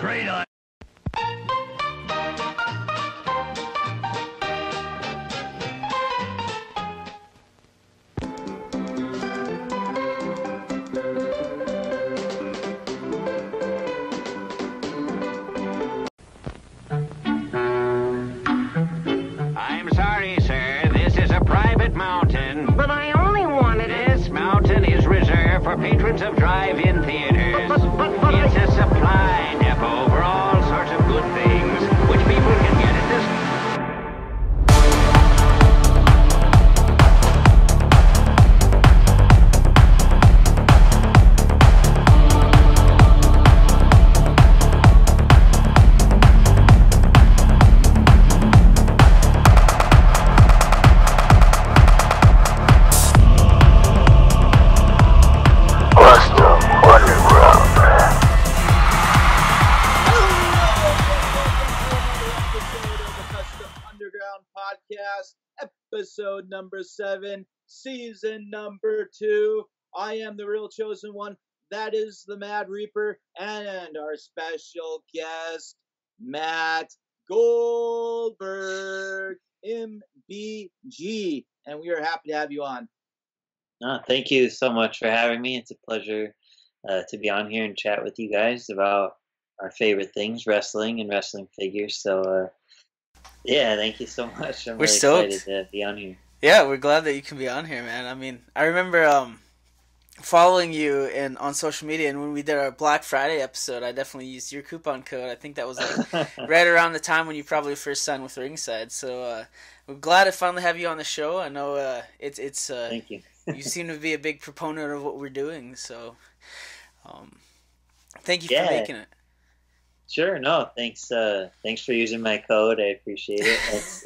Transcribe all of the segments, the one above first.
great idea. I'm sorry, sir. This is a private mountain. But I only wanted it. This mountain is reserved for patrons of drive-in theaters. But It's a supply depot for all sorts of good things, which people can get at this... Episode number 7, season number 2. I am the real chosen one. That is the Mad Reaper, and our special guest, Matt Goldberg, MBG. And we are happy to have you on. Thank you so much for having me. It's a pleasure to be on here and chat with you guys about our favorite things, wrestling and wrestling figures. So, yeah, thank you so much. I'm We're really stoked. excited to be on here. Yeah, we're glad that you can be on here, man. I mean, I remember following you on social media, and when we did our Black Friday episode, I definitely used your coupon code. I think that was like right around the time when you probably first signed with Ringside. So we're glad to finally have you on the show. I know it's Thank you. you seem to be a big proponent of what we're doing, so thank you for Yeah. making it. Sure, no, thanks for using my code. I appreciate it. It's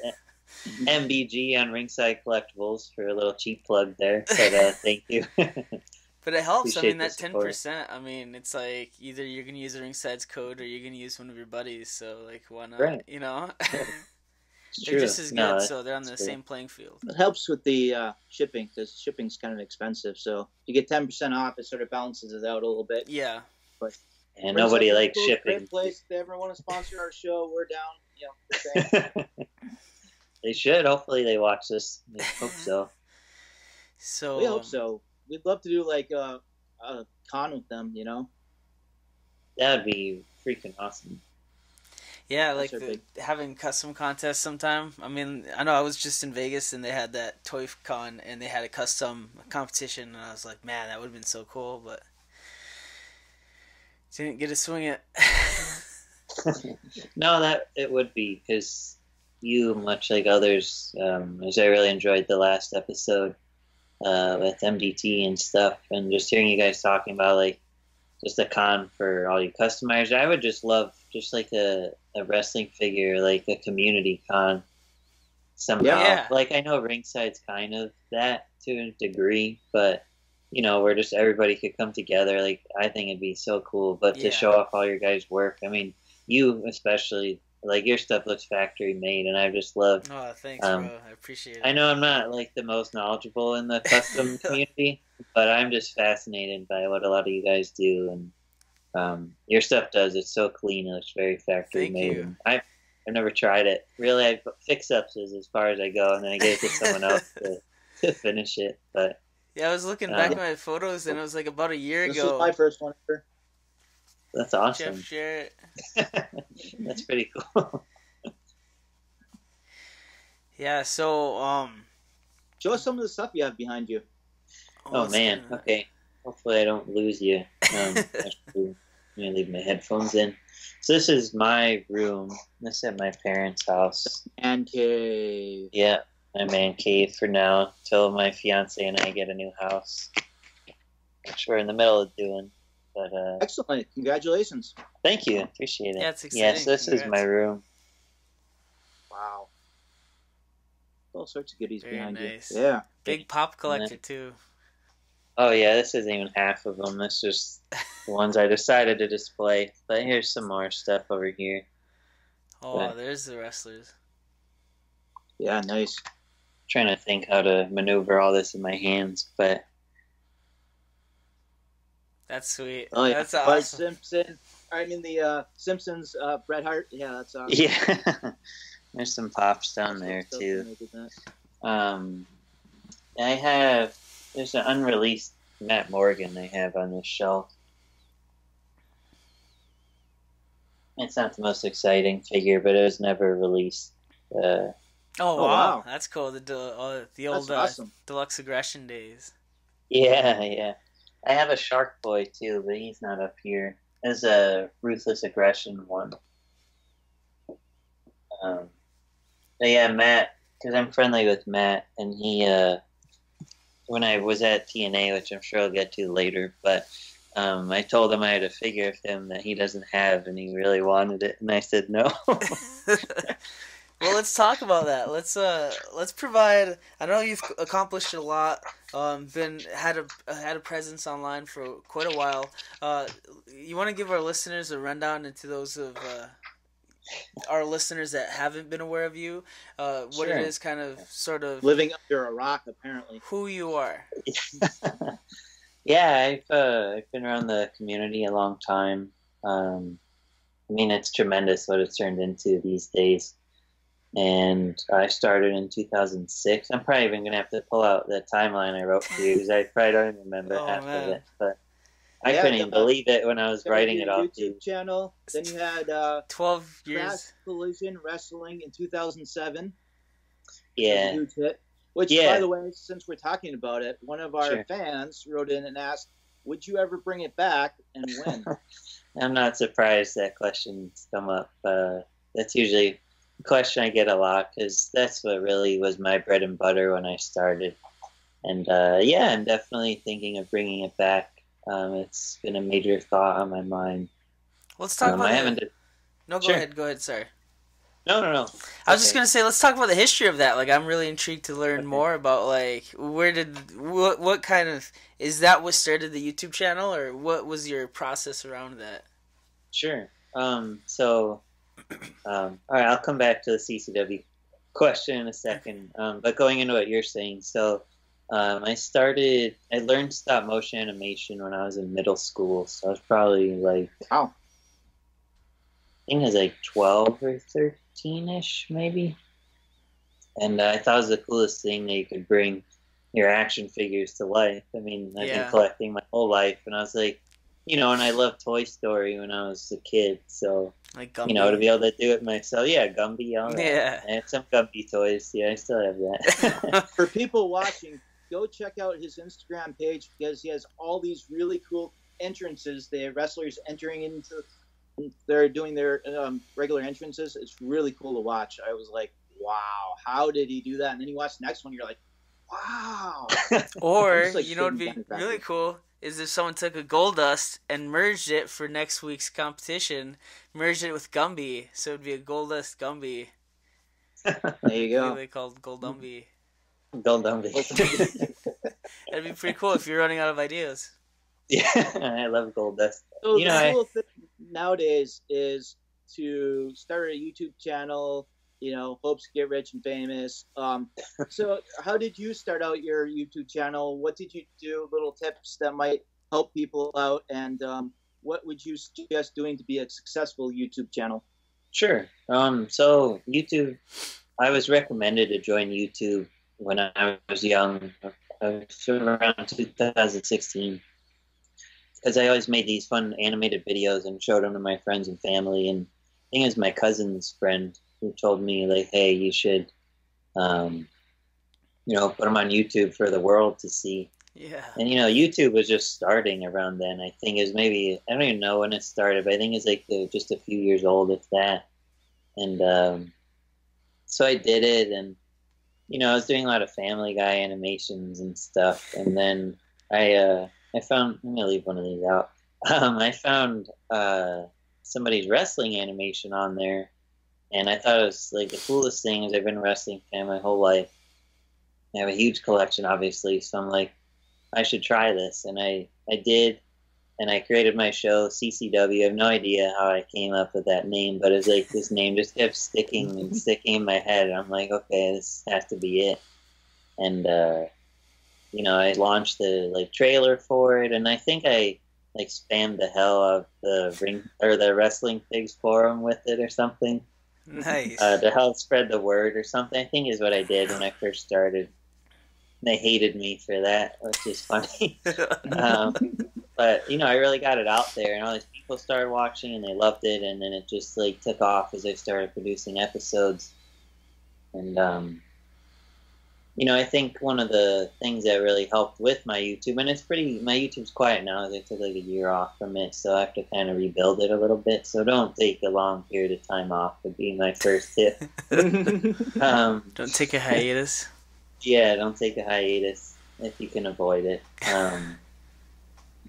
MBG on Ringside Collectibles for a little cheap plug there. But thank you. But it helps. I Appreciate mean, that the support. 10%. I mean, it's like either you're gonna use a Ringside's code or you're gonna use one of your buddies. So like, why not? Right. You know, It's they're true. just as good. No, So they're on the that's great. same playing field. It helps with the shipping, because shipping's kind of expensive. So you get 10% off, it sort of balances it out a little bit. Yeah. And nobody likes Collectibles, shipping. Great place. If they ever want to sponsor our show, we're down. You know, the same. They should. Hopefully they watch this. I hope so. So We hope so. We'd love to do like a con with them, you know? That would be freaking awesome. Yeah, like That's our big- having custom contests sometime. I mean, I know I was just in Vegas and they had that Toy Con and they had a custom competition, and I was like, man, that would have been so cool, but didn't get to swing it. No, that it would be, because you, much like others, as I really enjoyed the last episode with MDT and stuff, and just hearing you guys talking about like just a con for all you customizers. I would just love just like a wrestling figure, like a community con somehow. Yeah. Like I know Ringside's kind of that to a degree, but you know, where just everybody could come together. Like I think it'd be so cool. But Yeah. to show off all your guys' work, I mean, you especially, like your stuff looks factory made, and I just love. Oh, thanks, Um, bro. I appreciate it. I know I'm not like the most knowledgeable in the custom community, but I'm just fascinated by what a lot of you guys do, and your stuff does. It's so clean. It looks very factory Thank made. you. And I've never tried it. Really, I fix-ups is as far as I go, and then I give it to someone else to finish it. But Yeah, I was looking back at my photos, and it was like about a year This ago. was my first one ever. that's awesome. Jeff Jarrett. That's pretty cool. Yeah, so Show us some of the stuff you have behind you. Oh it's man. kinda- Okay. Hopefully I don't lose you. Actually, I'm gonna leave my headphones in. So this is my room. This is at my parents' house. And cave. Yeah, my man cave for now till my fiance and I get a new house, which we're in the middle of doing. But Excellent. Congratulations. thank you, appreciate it. Yeah, it's Yes, exciting. this is my Congrats. room. Wow. All sorts of goodies Very behind nice. you. Yeah. Big pop collector too. Oh yeah, this isn't even half of them. This is just the ones I decided to display. But here's some more stuff over here. Oh, Right. there's the wrestlers. Yeah, nice. Trying to think how to maneuver all this in my hands, but That's sweet. Oh, yeah. That's Bud awesome. Simpson. I mean the Simpsons, Bret Hart. Yeah, that's awesome. Yeah. There's some pops down there So too. funny with that. There's an unreleased Matt Morgan I have on this shelf. It's not the most exciting figure, but it was never released. Oh, wow. That's cool. The old That's awesome. Deluxe Aggression days. Yeah. I have a Shark Boy too, but he's not up here. There's a Ruthless Aggression one. But yeah, Matt, because I'm friendly with Matt, and he, when I was at TNA, which I'm sure I'll get to later, but I told him I had a figure of him that he doesn't have, and he really wanted it, and I said no. Well, let's talk about that. Let's provide. I know you've accomplished a lot. Had a presence online for quite a while. You want to give our listeners a rundown into those of our listeners that haven't been aware of you? What Sure. it is, kind of, sort of Living under a rock, apparently. who you are. Yeah, I've been around the community a long time. I mean, it's tremendous what it's turned into these days. And I started in 2006. I'm probably even going to have to pull out the timeline I wrote for you because I probably don't even remember half of it. But I couldn't even believe it when I was writing it off. YouTube channel. Then you had 12 Crash years. Collision Wrestling in 2007. Yeah. Huge hit. Which, Yeah. by the way, since we're talking about it, one of our Sure. fans wrote in and asked, "Would you ever bring it back, and when?" I'm not surprised that question's come up. That's usually a question I get a lot because that's what really was my bread and butter when I started. And yeah, I'm definitely thinking of bringing it back. It's been a major thought on my mind. Let's talk about I it. haven't. No, go Sure. ahead. Go ahead. Sorry. No. I was just gonna say, let's talk about the history of that. Like, I'm really intrigued to learn more about, like, what kind of, is that what started the YouTube channel, or what was your process around that? Sure. All right, I'll come back to the CCW question in a second. But going into what you're saying, so I learned stop motion animation when I was in middle school. So I was probably like, Wow. I think I was like 12 or 13-ish, maybe. And I thought it was the coolest thing that you could bring your action figures to life. I mean, I've been collecting my whole life, and I was like, and I loved Toy Story when I was a kid, so, Like Gumby. to be able to do it myself. Yeah, Gumby, all that. Yeah. I have some Gumby toys. Yeah, I still have that. For people watching, go check out his Instagram page because he has all these really cool entrances. The wrestlers entering into, they're doing their regular entrances. It's really cool to watch. I was like, wow, how did he do that? And then you watch the next one, you're like, wow. Or, It's like it'd be sitting down really back. cool is if someone took a Gold Dust and merged it for next week's competition, merged it with Gumby, so it'd be a Gold Dust Gumby. There you go. Really called Gold Gumby. Gumby. That'd be pretty cool if you're running out of ideas. Yeah, I love Gold Dust. So the cool thing nowadays is to start a YouTube channel, hopes to get rich and famous. So how did you start out your YouTube channel? What did you do? Little tips that might help people out, and what would you suggest doing to be a successful YouTube channel? Sure. So YouTube, I was recommended to join YouTube when I was young, around 2016, because I always made these fun animated videos and showed them to my friends and family. And I think it was my cousin's friend who told me, like, hey, you should, put them on YouTube for the world to see. Yeah. And, YouTube was just starting around then. I think it was maybe, I don't even know when it started, but I think it's like just a few years old, if that. And so I did it, and, I was doing a lot of Family Guy animations and stuff. And then I found, I'm going to leave one of these out. I found somebody's wrestling animation on there. And I thought it was like the coolest thing, is I've been a wrestling fan my whole life. I have a huge collection, obviously, so I'm like, I should try this. And I did, and I created my show, CCW. I have no idea how I came up with that name, but it's like this name just kept sticking and sticking in my head. And I'm like, okay, this has to be it. And, I launched the trailer for it, and I think I like spammed the hell out of the wrestling figs forum with it or something. Nice. To help spread the word or something, I think is what I did when I first started. They hated me for that, which is funny. But, you know, I really got it out there, and all these people started watching, and they loved it, and then it just, like, took off as I started producing episodes. And, you know, I think one of the things that really helped with my YouTube, and my YouTube's quiet now, as I took, like, a year off from it, so I have to kind of rebuild it a little bit, so don't take a long period of time off would be my first tip. Don't take a hiatus. Yeah, don't take a hiatus if you can avoid it.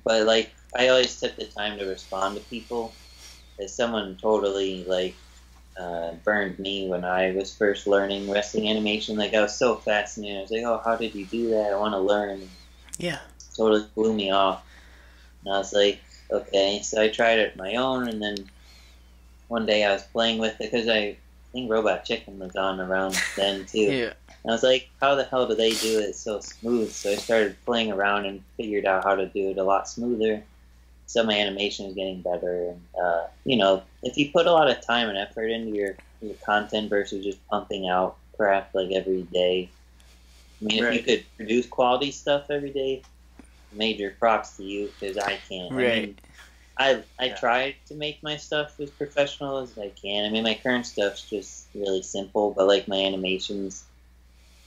But, like, I always took the time to respond to people. As someone totally, like, burned me when I was first learning wrestling animation. Like, I was so fascinated. I was like, oh, how did you do that? I want to learn. Yeah. Totally blew me off. And I was like, okay. So I tried it on my own, and then one day I was playing with it, because I think Robot Chicken was on around then, too. Yeah. And I was like, how the hell do they do it so smooth? So I started playing around and figured out how to do it a lot smoother. So my animation is getting better. And, you know, if you put a lot of time and effort into your content versus just pumping out crap like every day. I mean, Right. if you could produce quality stuff every day, major props to you, because I can't. Right. I mean, I try to make my stuff as professional as I can. I mean, my current stuff's just really simple, but like my animations,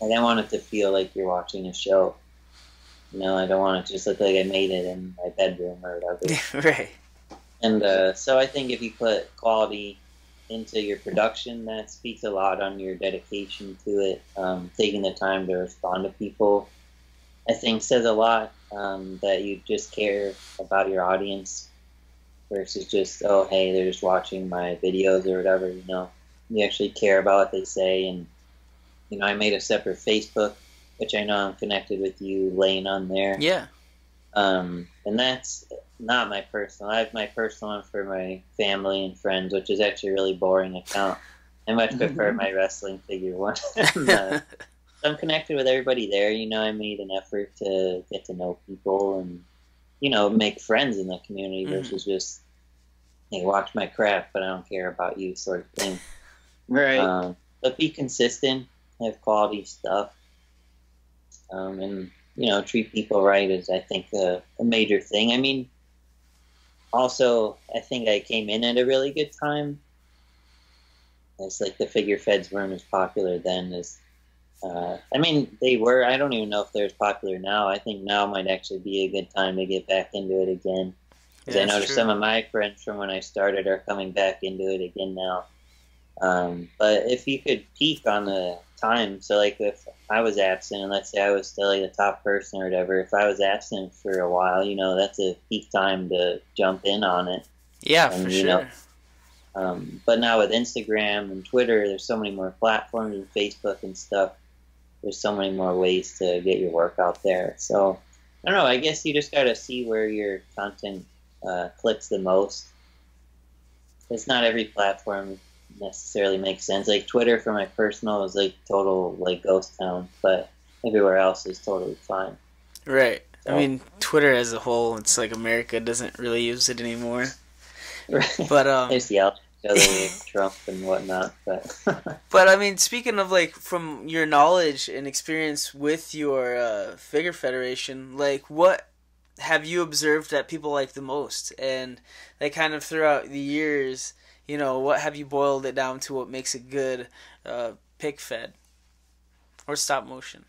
like I want it to feel like you're watching a show. You know, I don't want it to just look like I made it in my bedroom or whatever. Right. And so I think if you put quality into your production, that speaks a lot on your dedication to it. Taking the time to respond to people, I think, says a lot, that you just care about your audience versus just, oh, hey, they're just watching my videos or whatever, you know. You actually care about what they say. And, you know, I made a separate Facebook, which I know I'm connected with you, Lane, on there. Yeah. And that's not my personal. I have my personal one for my family and friends, which is actually a really boring account. I much prefer my wrestling figure one. I'm connected with everybody there. You know, I made an effort to get to know people and, you know, make friends in the community versus just, hey, watch my crap, but I don't care about you sort of thing. Right. But be consistent, have quality stuff, and, you know, treat people right is, I think, a major thing. I mean, also, I think I came in at a really good time. It's like the figure feds weren't as popular then as, I mean, they were. I don't even know if they're as popular now. I think now might actually be a good time to get back into it again. Because I noticed some of my friends from when I started are coming back into it again now. But if you could peak on the time, so like if I was absent, and let's say I was still like the top person or whatever, if I was absent for a while, you know, that's a peak time to jump in on it. Yeah, And, for you sure. know, but now with Instagram and Twitter, there's so many more platforms, and Facebook and stuff. There's so many more ways to get your work out there. So, I don't know, I guess you just got to see where your content clicks the most. It's not every platform necessarily makes sense. Like Twitter for my personal is like total like ghost town, but everywhere else is totally fine. Right. So, I mean, Twitter as a whole, it's like America doesn't really use it anymore. right. But There's yell at each other with Trump and whatnot, but but I mean, speaking of like from your knowledge and experience with your figure federation, like what have you observed that people like the most, and like kind of throughout the years, you know, what have you boiled it down to? What makes a good pig fed or stop motion?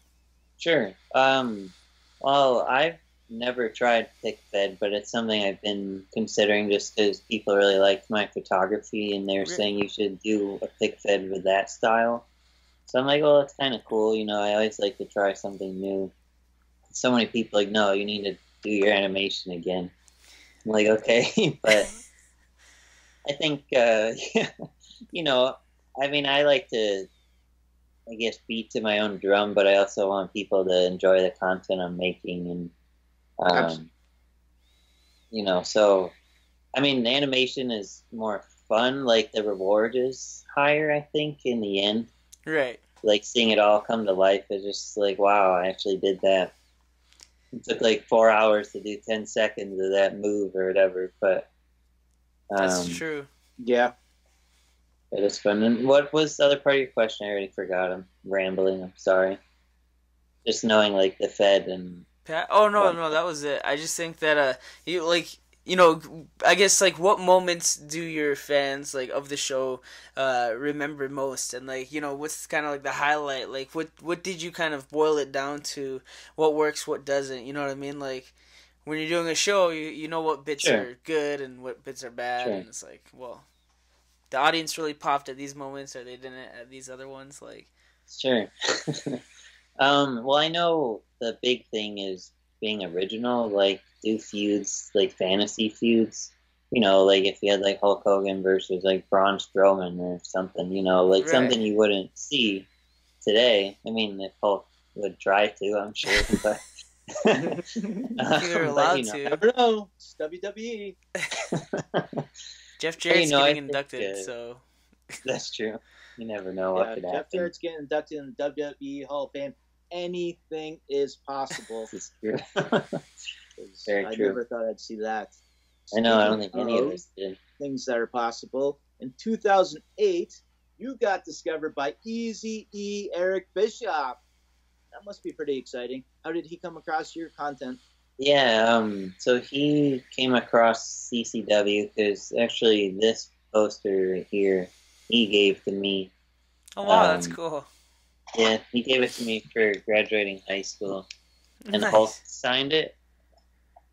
Sure. Well, I've never tried pick fed, but it's something I've been considering just because people really liked my photography and they're saying you should do a pick fed with that style. So I'm like, well, that's kind of cool. You know, I always like to try something new. So many people like, no, you need to do your animation again. I'm like, okay, but I think, you know, I mean, I like to, I guess, beat to my own drum, but I also want people to enjoy the content I'm making. And, you know, so, I mean, the animation is more fun. Like, the reward is higher, I think, in the end. Right. Like, seeing it all come to life is just like, wow, I actually did that. It took like 4 hours to do 10 seconds of that move or whatever, but That's true. Yeah. it is fun. And what was the other part of your question? I already forgot. I'm rambling. I'm sorry. Just knowing like the Fed and Oh no, that was it. I just think that you like, I guess like what moments do your fans like of the show remember most, and like what's kind of like the highlight, like what did you kind of boil it down to, what works, what doesn't, you know what I mean? Like when you're doing a show, you know what bits Sure. are good and what bits are bad, Sure. and it's like, well, the audience really popped at these moments or they didn't at these other ones, like. Sure. Well, I know the big thing is being original, like do feuds, like fantasy feuds. Like if you had like Hulk Hogan versus like Braun Strowman or something, like Right. something you wouldn't see today. I mean, if Hulk would try to, I'm sure, but You're allowed I to. don't know. It's WWE. Jeff Jarrett's I getting think, inducted, so. That's true. You never know what could Jeff happen. Jarrett's getting inducted in the WWE Hall of Fame. Anything is possible. This is true. Very I true. never thought I'd see that. I know. I don't think Speaking any of of us did. things that are possible. In 2008, you got discovered by Eazy-E Eric Bischoff. That must be pretty exciting. How did he come across your content? Yeah, so he came across CCW because actually this poster here he gave to me. Oh wow, that's cool. Yeah, he gave it to me for graduating high school, and Nice. Hulk signed it.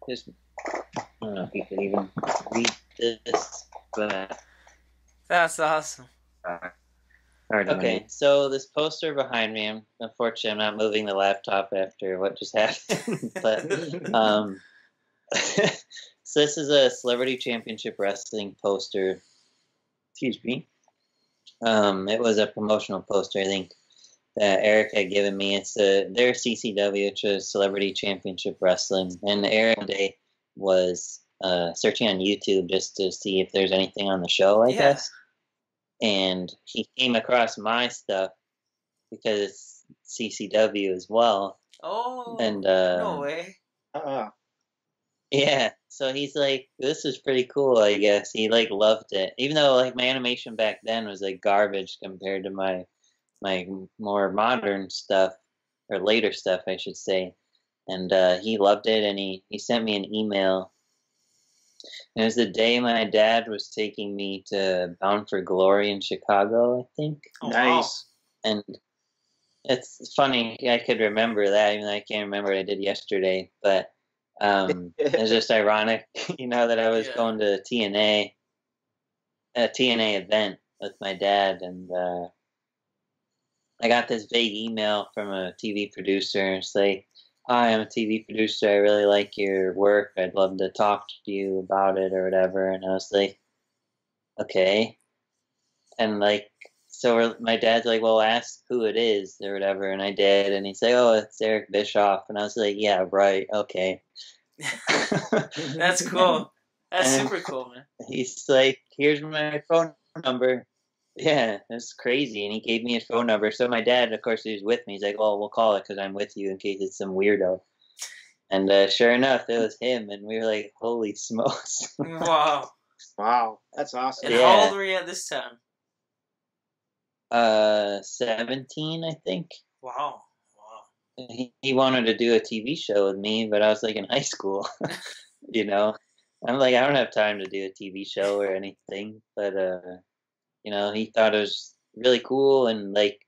Just, I don't know if you can even read this, but That's awesome. okay. So this poster behind me, unfortunately I'm not moving the laptop after what just happened, but so this is a Celebrity Championship Wrestling poster. Excuse me. It was a promotional poster, I think, that Eric had given me. It's their CCW, which is Celebrity Championship Wrestling, and Eric one day was searching on YouTube just to see if there's anything on the show, I guess. And he came across my stuff because it's CCW as well. Oh, and no way. Yeah, so he's like, this is pretty cool, I guess. He like loved it. Even though like my animation back then was like garbage compared to my more modern stuff, or later stuff I should say. And he loved it, and he sent me an email. It was the day my dad was taking me to Bound for Glory in Chicago, I think. Oh, Nice. And it's funny, I could remember that, even though I can't remember what I did yesterday. But it's just ironic, that I was going to a TNA event with my dad, and I got this vague email from a TV producer. It's like, hi, I'm a TV producer. I really like your work. I'd love to talk to you about it or whatever. And I was like, okay. And like, so my dad's like, well, ask who it is or whatever. And I did. And he's like, oh, it's Eric Bischoff. And I was like, yeah, right. Okay. That's cool. That's And super cool, man. He's like, here's my phone number. Yeah, that's crazy. And he gave me his phone number. So my dad, of course, he was with me. He's like, well, we'll call it because I'm with you in case it's some weirdo. And sure enough, it was him. And we were like, holy smokes. Wow. Wow, that's awesome. And Yeah. how old were you at this time? 17, I think. Wow. He wanted to do a TV show with me, but I was like in high school. I'm like, I don't have time to do a TV show or anything. But he thought it was really cool, and like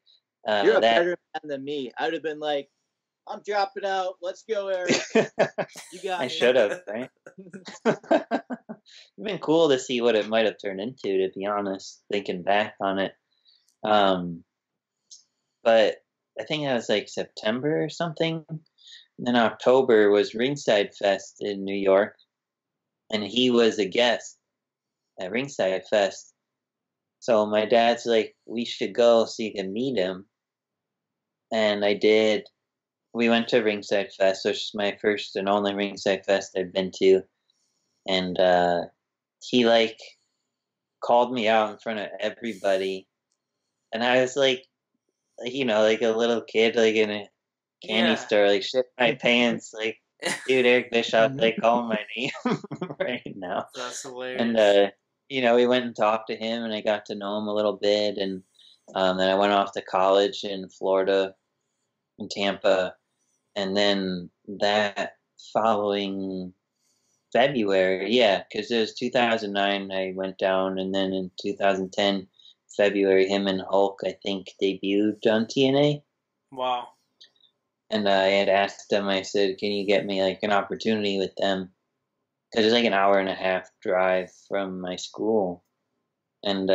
You're a better man than me. I would have been like, I'm dropping out. Let's go, Eric. You got I me. should have, right? It'd been cool to see what it might have turned into, to be honest, thinking back on it. But I think that was like September or something. And then October was Ringside Fest in New York, and he was a guest at Ringside Fest. So my dad's like, we should go so you can meet him. And I did. We went to Ringside Fest, which is my first and only Ringside Fest I've been to. And he like called me out in front of everybody. And I was like a little kid, like in a candy store, like shit my pants, like dude, Eric Bischoff, like calling my name right now. That's hilarious. And we went and talked to him, and I got to know him a little bit, and then I went off to college in Florida, in Tampa, and then that following February, yeah, because it was 2009, I went down, and then in 2010, February, him and Hulk, I think, debuted on TNA. Wow. And I had asked him, I said, can you get me, like, an opportunity with them? Because it's like an hour and a half drive from my school. And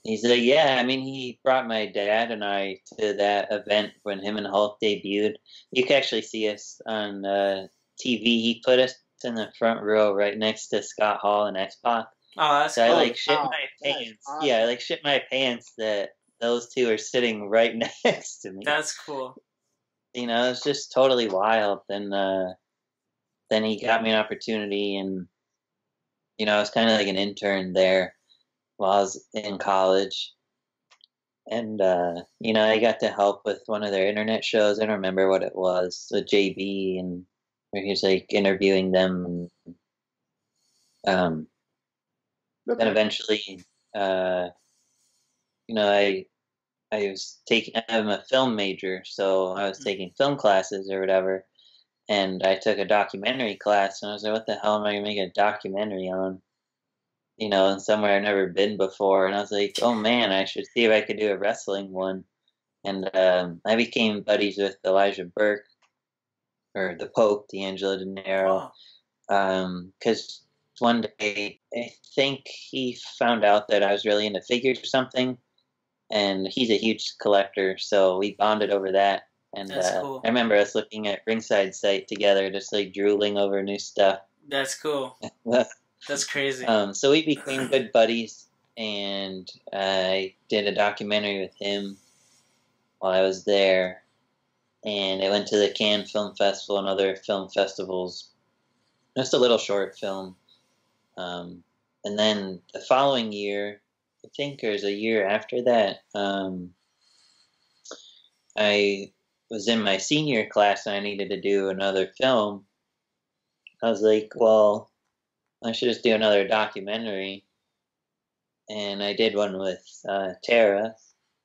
he's like, yeah, I mean, he brought my dad and I to that event when him and Hulk debuted. You can actually see us on TV. He put us in the front row right next to Scott Hall and X-Pac. Oh, that's so cool. I like shit my pants. Awesome. Yeah, I like shit my pants that those two are sitting right next to me. That's cool. It's just totally wild. And then he got me an opportunity, and I was kind of like an intern there while I was in college. And I got to help with one of their internet shows. I don't remember what it was, with JB, and where he was like interviewing them. And then eventually, I'm a film major, so I was taking film classes or whatever, and I took a documentary class, and I was like, what the hell am I going to make a documentary on? And somewhere I've never been before, and I was like, oh man, I should see if I could do a wrestling one. And I became buddies with Elijah Burke, or the Pope, D'Angelo De Niro, because one day, I think he found out that I was really into figures or something, and he's a huge collector, so we bonded over that. And That's cool. I remember us looking at Ringside site together, just like drooling over new stuff. That's cool. That's crazy. So we became good buddies, and I did a documentary with him while I was there, and I went to the Cannes Film Festival and other film festivals. Just a little short film. And then the following year, I think it was a year after that, I was in my senior class and I needed to do another film. I was like, well, I should just do another documentary. And I did one with Tara,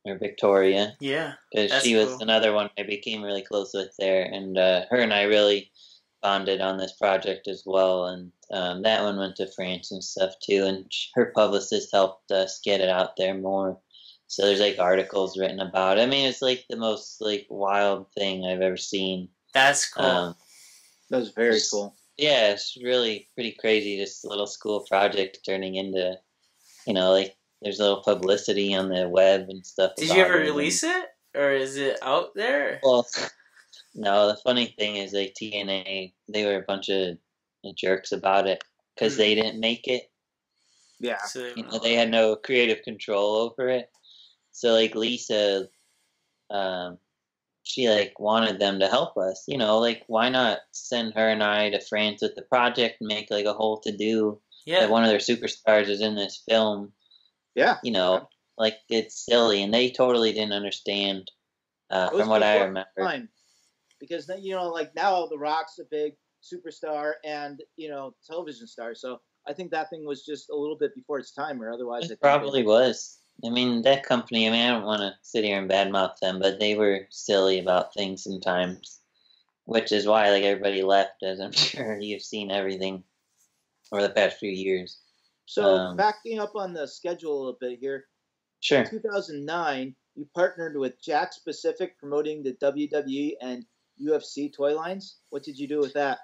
or Victoria. Yeah. Because she was another one I became really close with there. And her and I really bonded on this project as well, and that one went to France and stuff too, and her publicist helped us get it out there more. So there's like articles written about it. I mean, it's like the most like wild thing I've ever seen. That's cool. That was very cool. Yeah, it's really pretty crazy, just a little school project turning into, like there's a little publicity on the web and stuff. Did you ever release it, or is it out there? Well, no, the funny thing is, like, TNA, they were a bunch of jerks about it because they didn't make it. Yeah. So they had no creative control over it. So, like, Lisa, she, like, wanted them to help us. Like, why not send her and I to France with the project and make, like, a whole to-do that one of their superstars is in this film? Yeah. Like, it's silly. And they totally didn't understand, from what I remember. Time. Because, like now The Rock's a big superstar and, television star. So I think that thing was just a little bit before its time, or otherwise it probably was. I mean, that company, I don't want to sit here and badmouth them, but they were silly about things sometimes, which is why, like, everybody left, as I'm sure you've seen everything over the past few years. So backing up on the schedule a little bit here. Sure. In 2009, you partnered with Jakks Pacific promoting the WWE and UFC toy lines. What did you do with that?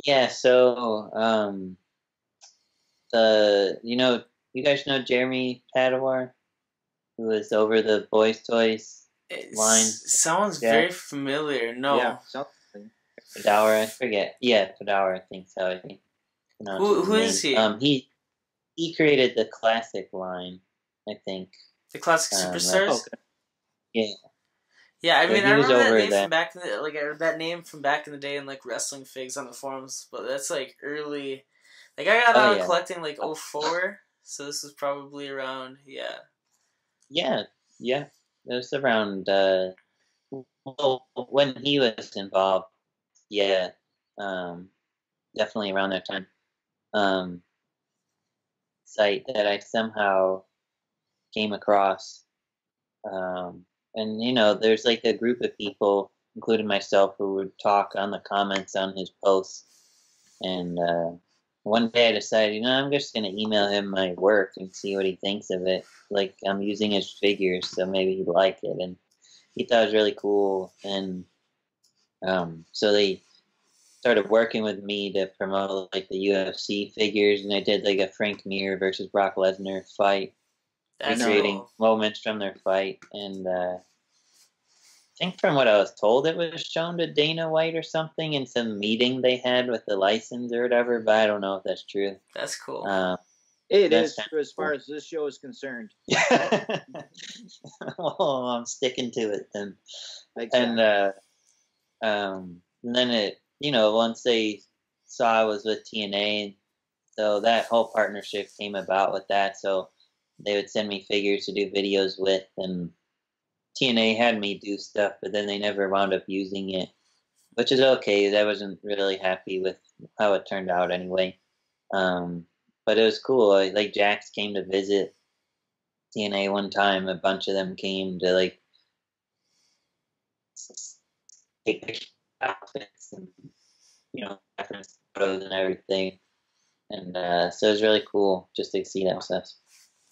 Yeah, so you guys know Jeremy Padawar, who was over the Boys Toys line? Sounds very familiar. No. Yeah, Padawar, I forget. Yeah, Padawar, I think so. I think. Who is he? He created the classic line, I think. The classic superstars. Okay. Yeah. Yeah, I mean, I remember that name that. from back in the that name from back in the day in like wrestling figs on the forums, but that's like early. Like I got out of collecting like 04, so this is probably around Yeah. It was around when he was involved. Yeah, definitely around that time. Site that I somehow came across. And there's like a group of people, including myself, who would talk on the comments on his posts. And one day I decided, I'm just going to email him my work and see what he thinks of it. Like, I'm using his figures, so maybe he'd like it. And he thought it was really cool. And so they started working with me to promote like the UFC figures. And I did like a Frank Mir versus Brock Lesnar fight. That's Recreating cool. moments from their fight. And I think from what I was told, it was shown to Dana White or something in some meeting they had with the license or whatever, but I don't know if that's true. That's cool. It is true as far as this show is concerned. Well, I'm sticking to it then. Exactly. And then it, once they saw I was with TNA, so that whole partnership came about with that. So they would send me figures to do videos with, and TNA had me do stuff, but then they never wound up using it, which is okay. I wasn't really happy with how it turned out anyway. But it was cool. Like Jax came to visit TNA one time. A bunch of them came to like take pictures of outfits and reference photos and everything. And so it was really cool just to see that stuff.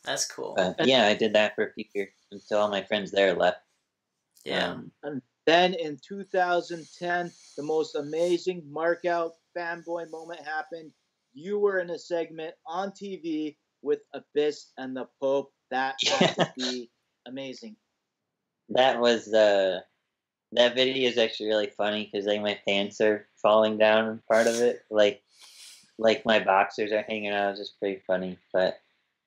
That's cool. But yeah, I did that for a few years until all my friends there left. Yeah. And then in 2010, the most amazing markout fanboy moment happened. You were in a segment on TV with Abyss and the Pope. That had to be amazing. That was that video is actually really funny because like my pants are falling down part of it, like my boxers are hanging out. It's just pretty funny. But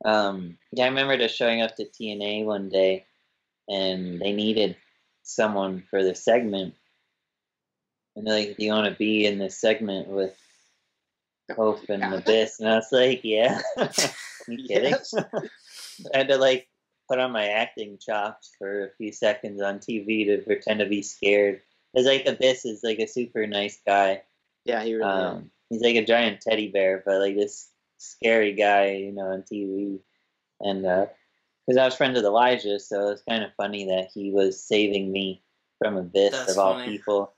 yeah, I remember just showing up to TNA one day, and they needed someone for the segment, and they're like, "Do you want to be in this segment with Hope and Abyss?" And I was like, "Yeah." You kidding? Yes. I had to like put on my acting chops for a few seconds on TV to pretend to be scared. Because like Abyss is like a super nice guy. Yeah, he really is. He's like a giant teddy bear, but like this scary guy, on TV. And because I was friends with Elijah, so it was kind of funny that he was saving me from Abyss. That's of all funny. people.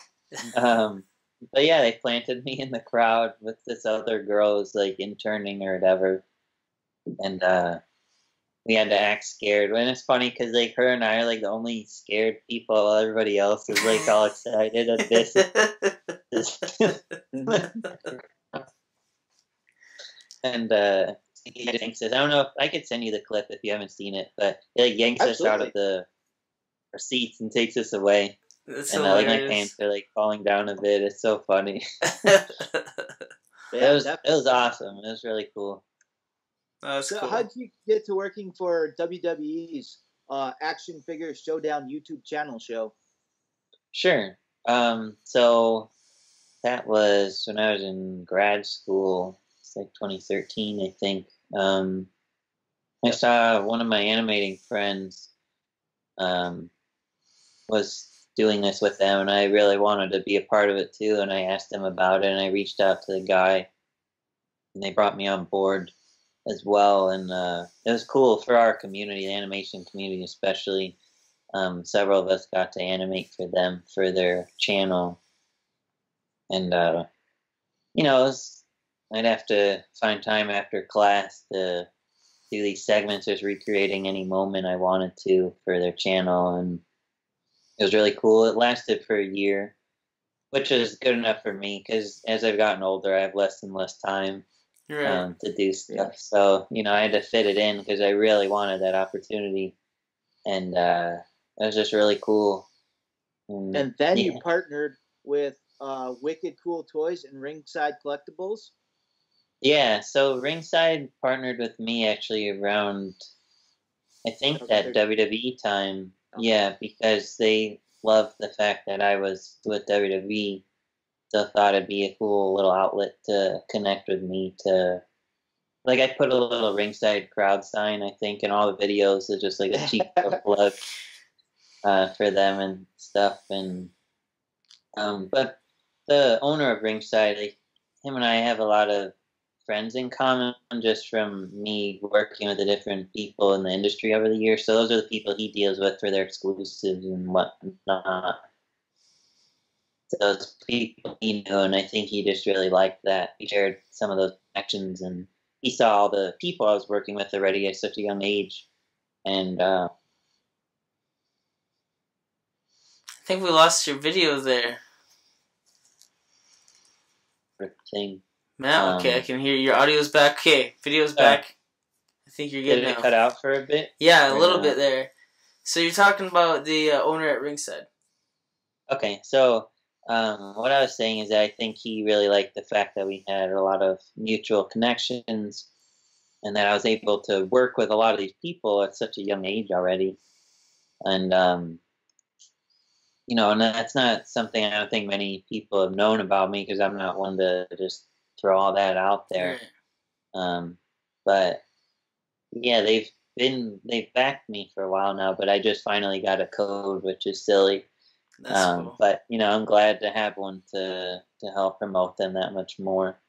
But yeah, they planted me in the crowd with this other girl who's like interning or whatever. And we had to act scared. And it's funny because like her and I are like the only scared people. While everybody else is like all excited. Abyss. And he yanks us. I don't know if I could send you the clip if you haven't seen it, but he like yanks us out of our seats and takes us away. That's and like my pants are like falling down a bit. It's so funny. Yeah, it was awesome. It was really cool. That's So cool. how did you get to working for WWE's Action Figures Showdown YouTube channel show? Sure. So that was when I was in grad school. It's like 2013, I think. I saw one of my animating friends was doing this with them, and I really wanted to be a part of it too. And I asked them about it, and I reached out to the guy, and they brought me on board as well. And it was cool for our community, the animation community especially. Several of us got to animate for them for their channel. And, I'd have to find time after class to do these segments, just recreating any moment I wanted to for their channel. And it was really cool. It lasted for a year, which is good enough for me because as I've gotten older, I have less and less time to do stuff. So, I had to fit it in because I really wanted that opportunity. And it was just really cool. And then you partnered with Wicked Cool Toys and Ringside Collectibles. Yeah, so Ringside partnered with me actually around, I think, that WWE time. Okay. Yeah, because they loved the fact that I was with WWE. So thought it'd be a cool little outlet to connect with me to, like, I put a little Ringside crowd sign, I think, in all the videos. It's just like a cheap plug for them and stuff. And but the owner of Ringside, like, him and I have a lot of friends in common just from me working with the different people in the industry over the years. So those are the people he deals with for their exclusives and whatnot. Those people he knew, and I think he just really liked that. He shared some of those connections, and he saw all the people I was working with already at such a young age. And I think we lost your video there. Thing. Matt, okay, I can hear your audio's back. Okay, video's back. I think you're good did now. Did it cut out for a bit? Yeah, a little bit there. So you're talking about the owner at Ringside. Okay, so what I was saying is that I think he really liked the fact that we had a lot of mutual connections and that I was able to work with a lot of these people at such a young age already. And, you know, and that's not something I don't think many people have known about me because I'm not one to just throw all that out there. Right. But, yeah, they've backed me for a while now, but I just finally got a code, which is silly. That's cool. But, you know, I'm glad to have one to help promote them that much more.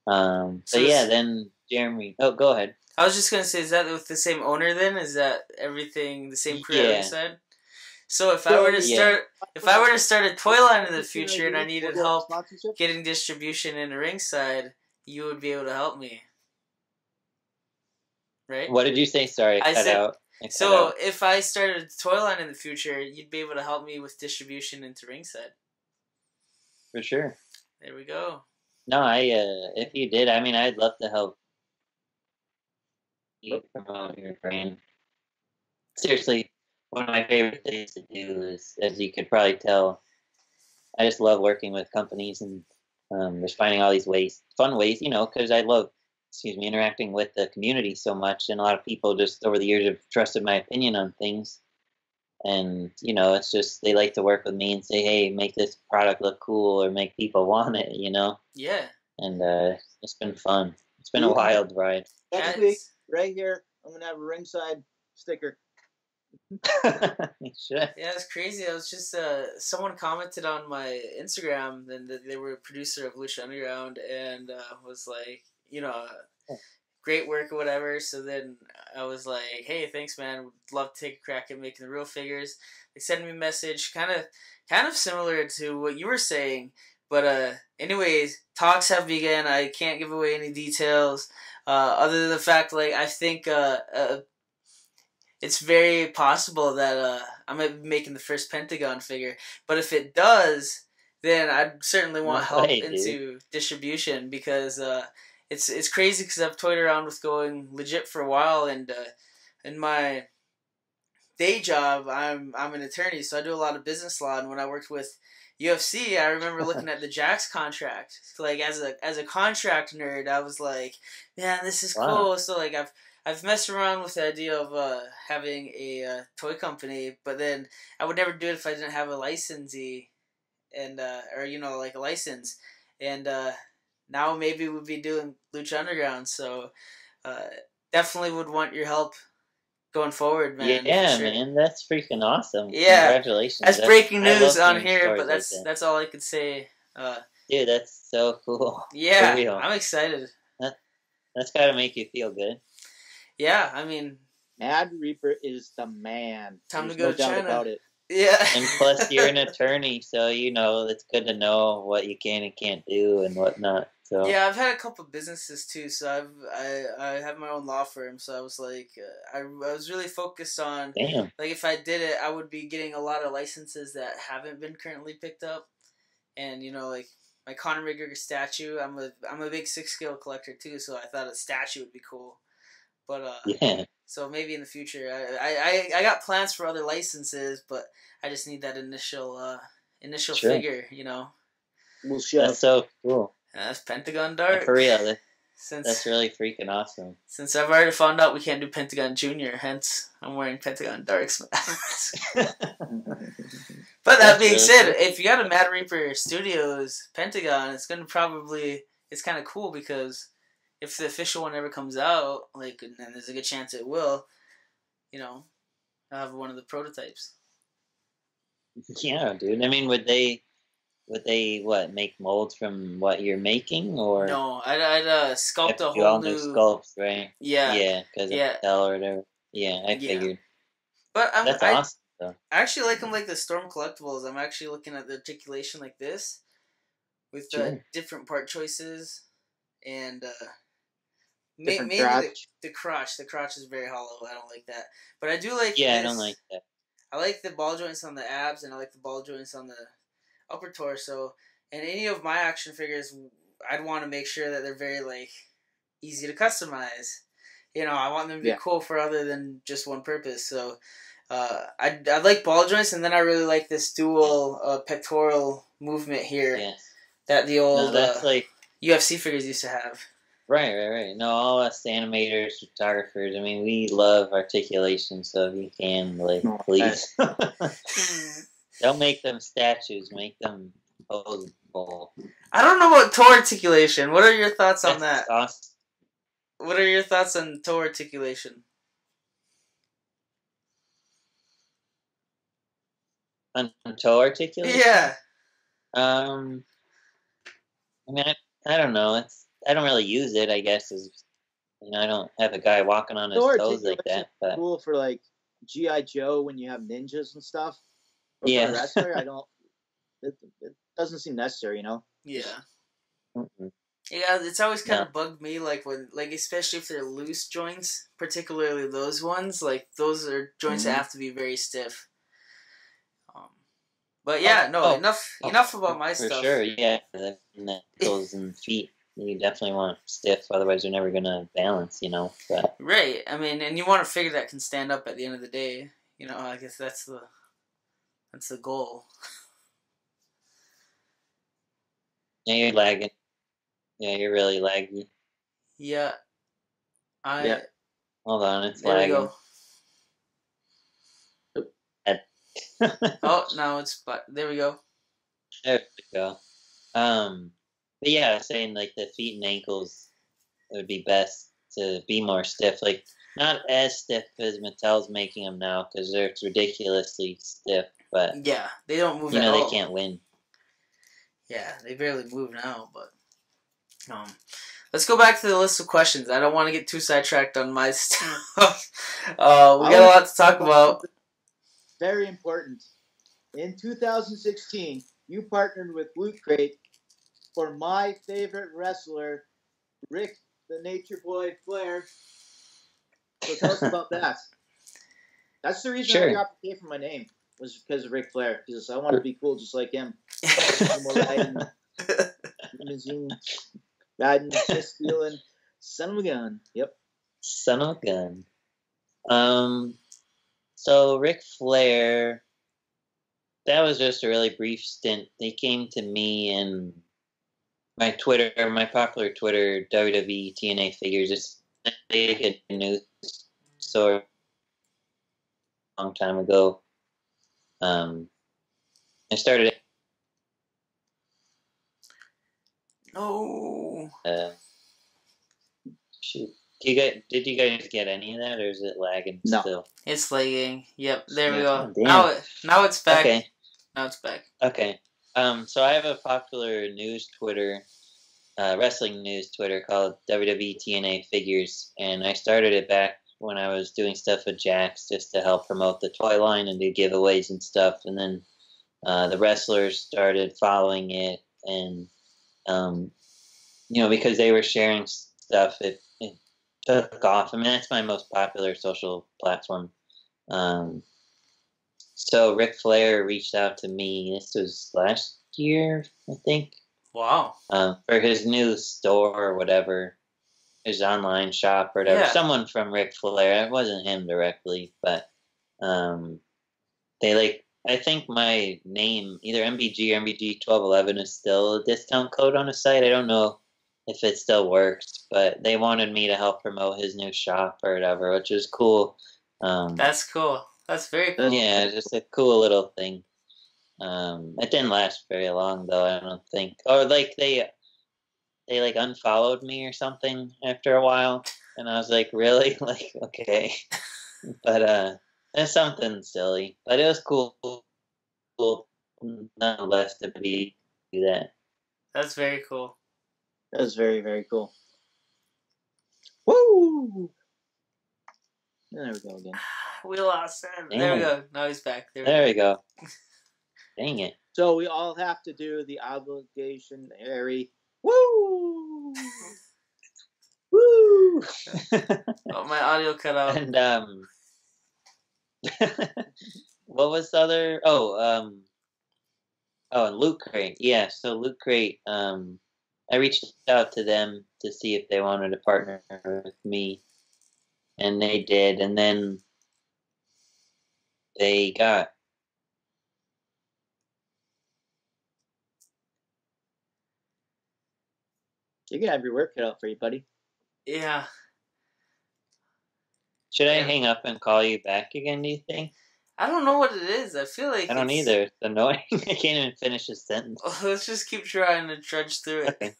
So yeah, then Jeremy... Oh, go ahead. I was just going to say, is that with the same owner then? Is that everything the same crew at Ringside? So if I were to start a toy line in the future and I needed help getting distribution into Ringside, you would be able to help me. Right? What did you say? Sorry, I cut out. So if I started a toy line in the future, you'd be able to help me with distribution into Ringside. For sure. There we go. No, if you did, I mean, I'd love to help you promote your brand. Seriously, one of my favorite things to do is, as you could probably tell, I just love working with companies and just finding all these fun ways, you know, because I love, interacting with the community so much, and a lot of people just over the years have trusted my opinion on things. And, you know, it's just, they like to work with me and say, hey, make this product look cool or make people want it, you know? Yeah. And it's been fun. It's been a wild ride. Next week, right here, I'm going to have a Ringside sticker. Sure. Yeah, it's crazy. I was just, someone commented on my Instagram and that they were a producer of Lucha Underground and was like, you know, great work or whatever. So then I was like, hey, thanks, man. Would love to take a crack at making the real figures. They sent me a message, kind of similar to what you were saying. But anyways, talks have begun. I can't give away any details other than the fact, like, I think it's very possible that I might be making the first Pentagon figure. But if it does, then I'd certainly want help into distribution because it's crazy because I've toyed around with going legit for a while, and in my day job, I'm an attorney, so I do a lot of business law. And when I worked with UFC, I remember looking at the Jax contract. Like as a contract nerd, I was like, man, this is cool. So like I've messed around with the idea of having a toy company, but then I would never do it if I didn't have a licensee and or you know, like a license. And now maybe we'd be doing Lucha Underground, so definitely would want your help going forward, man. Yeah, sure. Man, that's freaking awesome. Yeah, congratulations. That's breaking news on here, but that's all I could say. Dude, that's so cool. Yeah, I'm excited. That's gotta make you feel good. Yeah, I mean, Mad Reaper is the man. Time to go to China. About it. Yeah. And plus, you're an attorney, so you know it's good to know what you can and can't do and whatnot. So yeah, I've had a couple businesses too. So I have my own law firm. So I was like, I was really focused on. Damn. Like if I did it, I would be getting a lot of licenses that haven't been currently picked up, and you know, like my Conor McGregor statue. I'm a big 6-scale collector too, so I thought a statue would be cool. But yeah. So maybe in the future, I got plans for other licenses, but I just need that initial figure, you know. We'll show. That's so cool. That's Pentagon Dark. For real, that's really freaking awesome. Since I've already found out we can't do Pentagon Junior, hence I'm wearing Pentagon Dark's mask. But that being said, if you got a Mad Reaper Studios Pentagon, it's kind of cool because if the official one ever comes out, like, and there's a good chance it will, you know, I'll have one of the prototypes. Yeah, dude. I mean, would they would they make molds from what you're making, or No, I'd sculpt a you whole all new new. sculpts, right? Yeah, Yeah, because of yeah, Cell or whatever. Yeah, I yeah. figured. But That's I awesome, though. actually like them like the Storm Collectibles. I'm actually looking at the articulation like this with Sure. different part choices Different and mainly crotch. the crotch. The crotch is very hollow. I don't like that. But I do like Yeah, this. I don't like that. I like the ball joints on the abs and I like the ball joints on the upper torso. And any of my action figures, I'd want to make sure that they're very like easy to customize. You know, I want them to be cool for other than just one purpose. So I like ball joints, and then I really like this dual pectoral movement here that the old that's like UFC figures used to have. Right. No, all us animators, photographers, I mean, we love articulation, so if you can, please. Don't make them statues, make them posable. I don't know about toe articulation. What are your thoughts on that? Awesome. What are your thoughts on toe articulation? On toe articulation? Yeah. I mean, I don't know. I don't really use it, I guess. I don't have a guy walking on his toes like that. But cool for like G.I. Joe when you have ninjas and stuff. But yeah. for a wrestler, I don't. It doesn't seem necessary, you know. Yeah. Mm-mm. Yeah, it's always kind of bugged me, like when, especially if they're loose joints, particularly those ones. Like those are joints that have to be very stiff. But yeah, enough about my for stuff. For sure, yeah, the ankles and feet, you definitely want stiff, otherwise you're never gonna balance, But right, I mean, and you want a figure that can stand up at the end of the day. I guess that's the goal. Yeah, you're lagging. Yeah, you're really laggy. Yeah. Hold on, it's there lagging. We go. Oh, now there we go. There we go. But yeah, saying like the feet and ankles, it would be best to be more stiff. Like not as stiff as Mattel's making them now, because they're ridiculously stiff. But yeah, they don't move at all. They can't win. Yeah, they barely move now. But let's go back to the list of questions. I don't want to get too sidetracked on my stuff. We got a lot to talk about. Very important. In 2016, you partnered with Loot Crate for my favorite wrestler, Ric the Nature Boy Flair. So tell us about that. That's the reason I got the K for my name, was because of Ric Flair. Because I wanted to be cool just like him. Riding, just stealing, son of a gun. Yep. Son of a gun. So Ric Flair, that was just a really brief stint. They came to me in my popular Twitter, WWE TNA Figures. It's a news story a long time ago. I started. No. Shoot. Did you guys get any of that, or is it lagging still? It's lagging. Yep, there we go. Damn. Now it's back. Okay. Now it's back. Okay. So I have a popular news Twitter, wrestling news Twitter called WWE TNA Figures, and I started it back when I was doing stuff with Jax just to help promote the toy line and do giveaways and stuff, and then the wrestlers started following it, and because they were sharing stuff, it took off. I mean, that's my most popular social platform. So Ric Flair reached out to me. This was last year, I think. Wow. For his new store or whatever, his online shop or whatever. Yeah. Someone from Ric Flair. It wasn't him directly, but I think my name, either MBG or MBG 1211, is still a discount code on the site. I don't know if it still works, but they wanted me to help promote his new shop or whatever, which is cool. That's cool. That's very cool. Yeah, just a cool little thing. It didn't last very long though, I don't think. Or they unfollowed me or something after a while, and I was like, really? Okay. But it's something silly. But it was cool nonetheless to be that. That's very cool. That was very, very cool. Woo! There we go again. We lost him. Damn. There we go. Now he's back. There we go. Dang it. So we all have to do the obligation, Harry. Woo! Woo! Oh, my audio cut out. And what was the other? Oh, and Loot Crate. Yeah, so Loot Crate. I reached out to them to see if they wanted to partner with me, and they did. And then they got. You're gonna have your work cut out for you, buddy. Yeah. Should I hang up and call you back again, do you think? I don't know what it is. I feel like I don't either. It's annoying. I can't even finish a sentence. Let's just keep trying to trudge through it. Okay.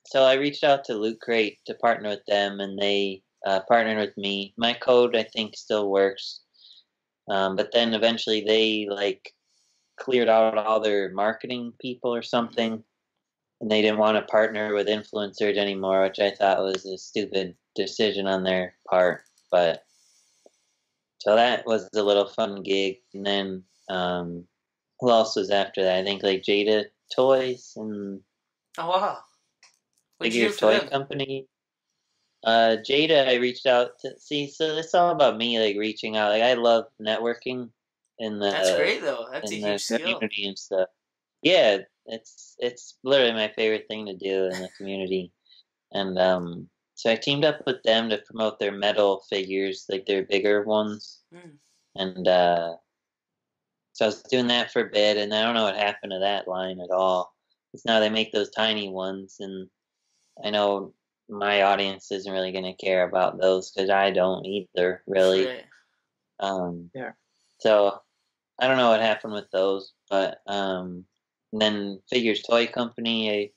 So I reached out to Loot Crate to partner with them, and they partnered with me. My code, I think, still works. But then eventually they, cleared out all their marketing people or something, and they didn't want to partner with influencers anymore, which I thought was a stupid decision on their part. But so that was a little fun gig. And then who else was after that? I think Jada Toys and Oh, wow. Figure Toy Company. Jada, I reached out to see. So it's all about me, reaching out. I love networking in the. That's great though. That's a huge skill. Community and stuff. Yeah, it's literally my favorite thing to do in the community, and so I teamed up with them to promote their metal figures, their bigger ones, and so I was doing that for a bit, and I don't know what happened to that line at all. Because now they make those tiny ones, and I know my audience isn't really going to care about those because I don't either, really. Right. Yeah. So I don't know what happened with those, but and then Figures Toy Company, I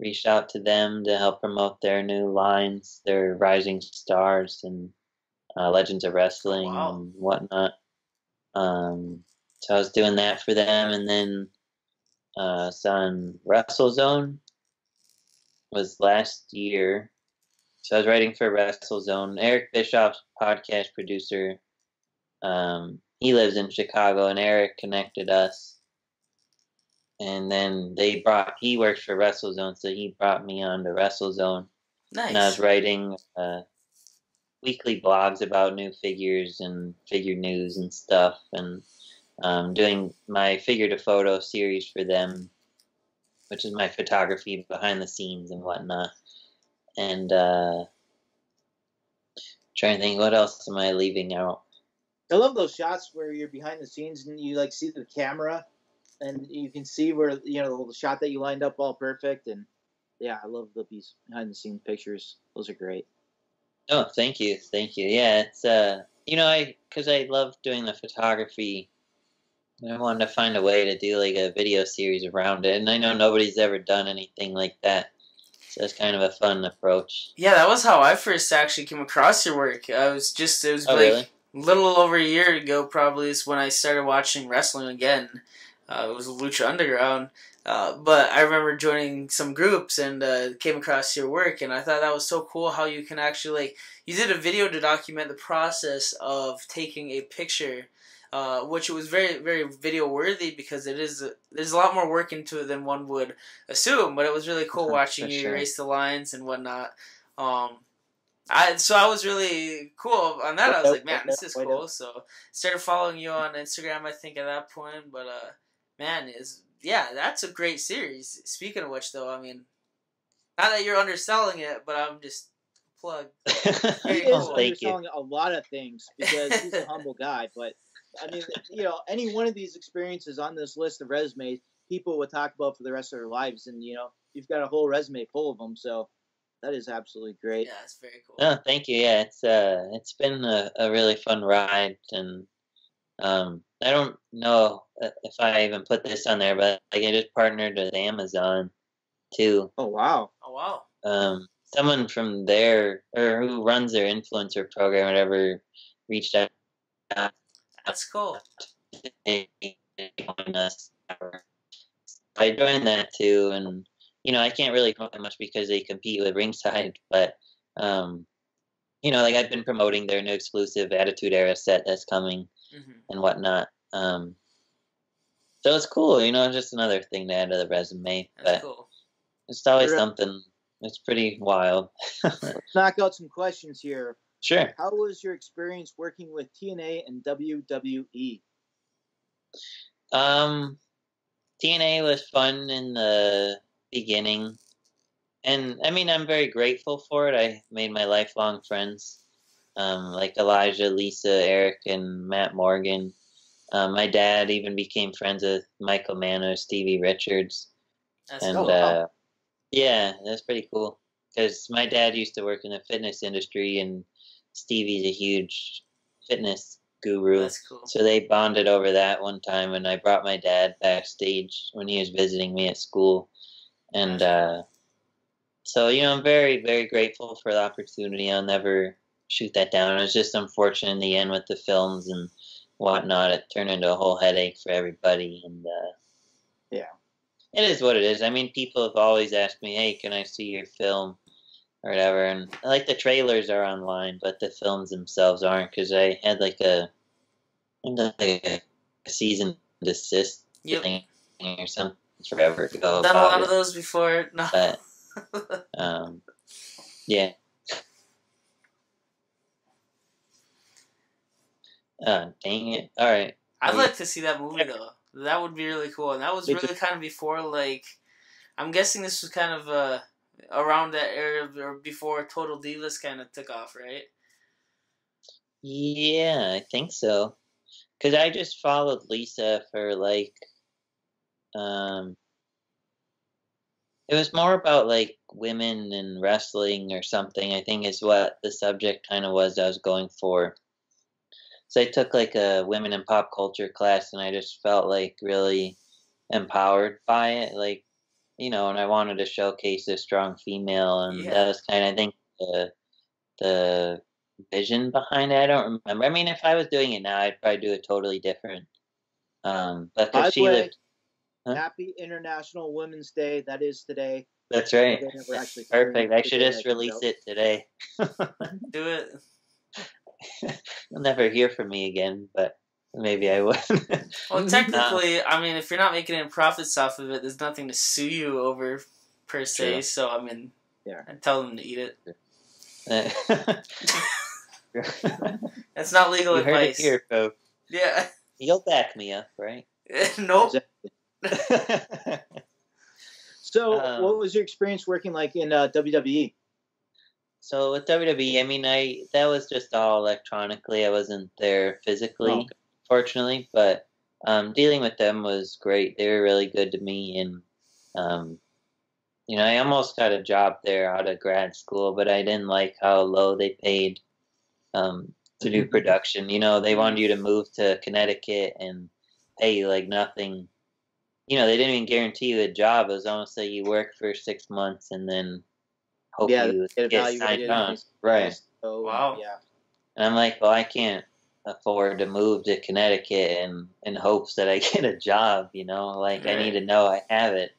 reached out to them to help promote their new lines, their Rising Stars and Legends of Wrestling and whatnot. So I was doing that for them, and then on WrestleZone was last year. So I was writing for WrestleZone. Eric Bischoff's podcast producer, he lives in Chicago, and Eric connected us. And then he works for WrestleZone, so he brought me on to WrestleZone. Nice. And I was writing weekly blogs about new figures and figure news and stuff, and doing my figure to photo series for them, which is my photography behind the scenes and whatnot. And trying to think, what else am I leaving out? I love those shots where you're behind the scenes and you see the camera and you can see where the shot that you lined up all perfect. And yeah, I love the behind the scenes pictures. Those are great. Oh, thank you. Yeah, it's because I love doing the photography. I wanted to find a way to do a video series around it, and I know nobody's ever done anything like that, so it's kind of a fun approach. Yeah, that was how I first actually came across your work. It was really? A little over a year ago, probably, is when I started watching wrestling again. It was Lucha Underground, but I remember joining some groups and came across your work, and I thought that was so cool how you can actually you did a video to document the process of taking a picture. Which was very, very video worthy because there's a lot more work into it than one would assume. But it was really cool watching you erase the lines and whatnot. I was really cool on that. I was like, man, this is cool. So started following you on Instagram, I think, at that point. But man, that's a great series. Speaking of which, though, I mean, not that you're underselling it, but I'm just plug. He is underselling a lot of things because he's a humble guy, but. I mean, any one of these experiences on this list of resumes, people would talk about for the rest of their lives, and you've got a whole resume full of them. So that is absolutely great. Yeah, it's very cool. Oh, thank you. Yeah, it's been a really fun ride, and I don't know if I even put this on there, but I just partnered with Amazon too. Oh wow! Someone from there or who runs their influencer program, or whatever, reached out. That's cool. I joined that too, and I can't really promote that much because they compete with Ringside, but like I've been promoting their new exclusive Attitude Era set that's coming and whatnot. So it's cool, just another thing to add to the resume. That's But cool. it's always something. It's pretty wild. Let's knock out some questions here. Sure. How was your experience working with TNA and WWE? TNA was fun in the beginning. And I mean, I'm very grateful for it. I made my lifelong friends, like Elijah, Lisa, Eric, and Matt Morgan. My dad even became friends with Michael Manno, Stevie Richards. Yeah, that's pretty cool. Because my dad used to work in the fitness industry, and Stevie's a huge fitness guru. That's cool. So they bonded over that one time, and I brought my dad backstage when he was visiting me at school. And so, I'm very, very grateful for the opportunity. I'll never shoot that down. It was just unfortunate in the end with the films and whatnot. It turned into a whole headache for everybody. And yeah, it is what it is. I mean, people have always asked me, hey, can I see your film or whatever? And the trailers are online, but the films themselves aren't, because I had a season desist thing or something forever ago. Done a lot of those before. No. But, yeah. Dang it. All right. I'd like to see that movie, though. That would be really cool. And that was really kind of before, I'm guessing this was kind of around that era or before Total Divas kind of took off, right? Yeah, I think so. Because I just followed Lisa for, it was more about, women and wrestling or something, I think is what the subject kind of was I was going for. So I took, a women in pop culture class, and I just felt, really empowered by it, and I wanted to showcase a strong female, and that was kind of, I think, the vision behind it. I don't remember. I mean, if I was doing it now, I'd probably do it totally different. But because she lived... Happy International Women's Day. That is today. That's right. Perfect. I should just release it today. Do it. You'll never hear from me again, but maybe I would. Well, technically, I mean, if you're not making any profits off of it, there's nothing to sue you over, per se. True. So, I mean, I'd tell them to eat it. That's not legal you advice. Heard it here, folks. Yeah. You'll back me up, right? Nope. So, what was your experience working in WWE? So with WWE, I mean, that was just all electronically. I wasn't there physically, fortunately, but dealing with them was great. They were really good to me, and I almost got a job there out of grad school, but I didn't like how low they paid to do production. They wanted you to move to Connecticut and pay you nothing. They didn't even guarantee you a job. It was almost like you work for 6 months and then hope you get signed on. Right. So, wow. Yeah. And I'm like, well, I can't afford to move to Connecticut in hopes that I get a job, Right. I need to know I have it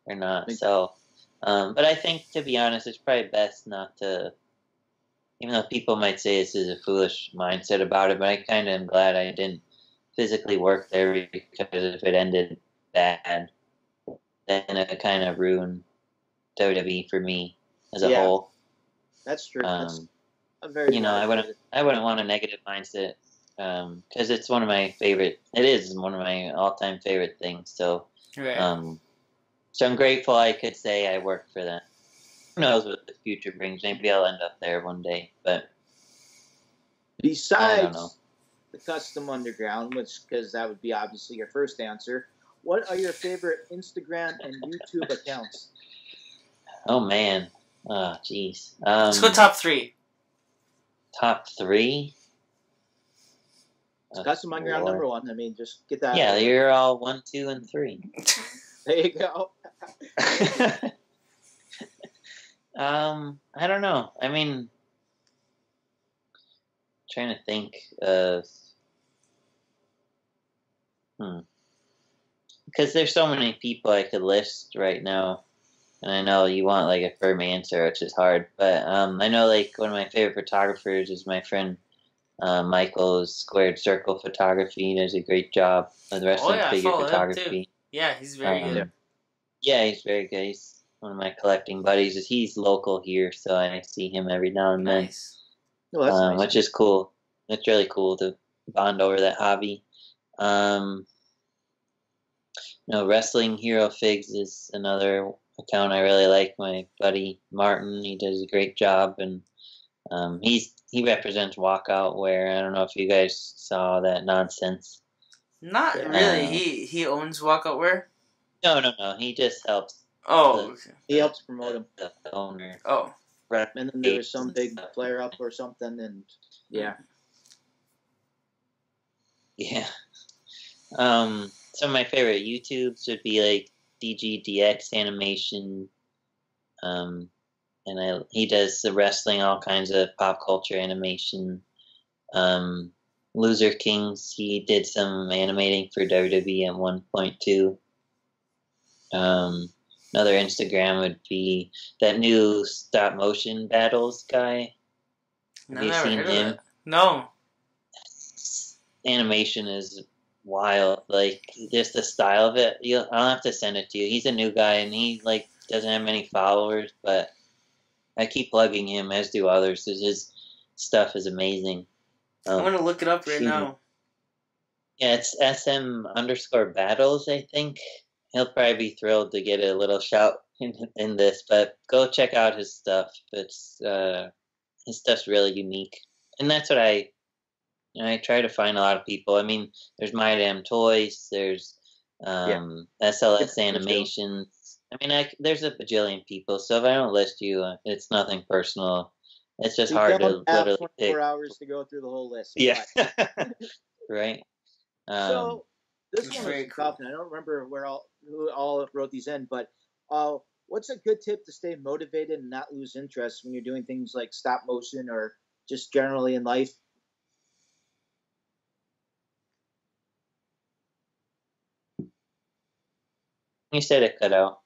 or not. So, but I think, to be honest, it's probably best not to, even though people might say this is a foolish mindset about it, but I kind of am glad I didn't physically work there, because if it ended bad, then it kind of ruined WWE for me as a whole. That's true. That's a very I wouldn't want a negative mindset, because it's one of my favorite. It is one of my all-time favorite things. So, right. So I'm grateful I could say I worked for them. Who knows what the future brings? Maybe I'll end up there one day. But besides I don't know. The Custom Underground, because that would be obviously your first answer, what are your favorite Instagram and YouTube accounts? Oh man. Oh jeez. Let's go top 3. Top 3? Custom Underground number 1. I mean, just get that. Yeah, you're all 1, 2, and 3. There you go. I don't know. I mean, trying to think of. because there's so many people I could list right now, and I know you want like a firm answer, which is hard. But I know like one of my favorite photographers is my friend Michael's Squared Circle Photography. He does a great job with wrestling figure photography. Yeah, he's very good. Yeah, he's very good. He's one of my collecting buddies. He's local here, so I see him every now and then. Nice. Oh, that's nice. Which is cool. It's really cool to bond over that hobby. Wrestling Hero Figs is another account I really like. My buddy Martin, he does a great job, and he represents walkout wear. I don't know if you guys saw that nonsense. Not really. He owns walkout wear. No. He just helps. Oh, okay. He helps promote him. The owner. Oh. And then there was some big flare up or something, and yeah. Yeah. Some of my favorite YouTubes would be like DGDX Animation. He does the wrestling, all kinds of pop culture animation. Loser Kings, he did some animating for WWE at 1.2. Another Instagram would be that new stop motion battles guy. Have you seen him? No. Animation is wild. Like just the style of it. I'll have to send it to you. He's a new guy and he like doesn't have many followers, but I keep plugging him, as do others. His stuff is amazing. I'm gonna look it up right now. Yeah, it's SM_battles, I think. He'll probably be thrilled to get a little shout in this, but go check out his stuff. His stuff's really unique, and that's what I try to find a lot of people. I mean, there's My Damn Toys, there's SLS Animations. I mean, there's a bajillion people, so if I don't list you, it's nothing personal. It's just hard to literally 24 pick. hours to go through the whole list. Yeah, right. So this one very was tough, and I don't remember who all wrote these in, but what's a good tip to stay motivated and not lose interest when you're doing things like stop motion or just generally in life? You said it cut out.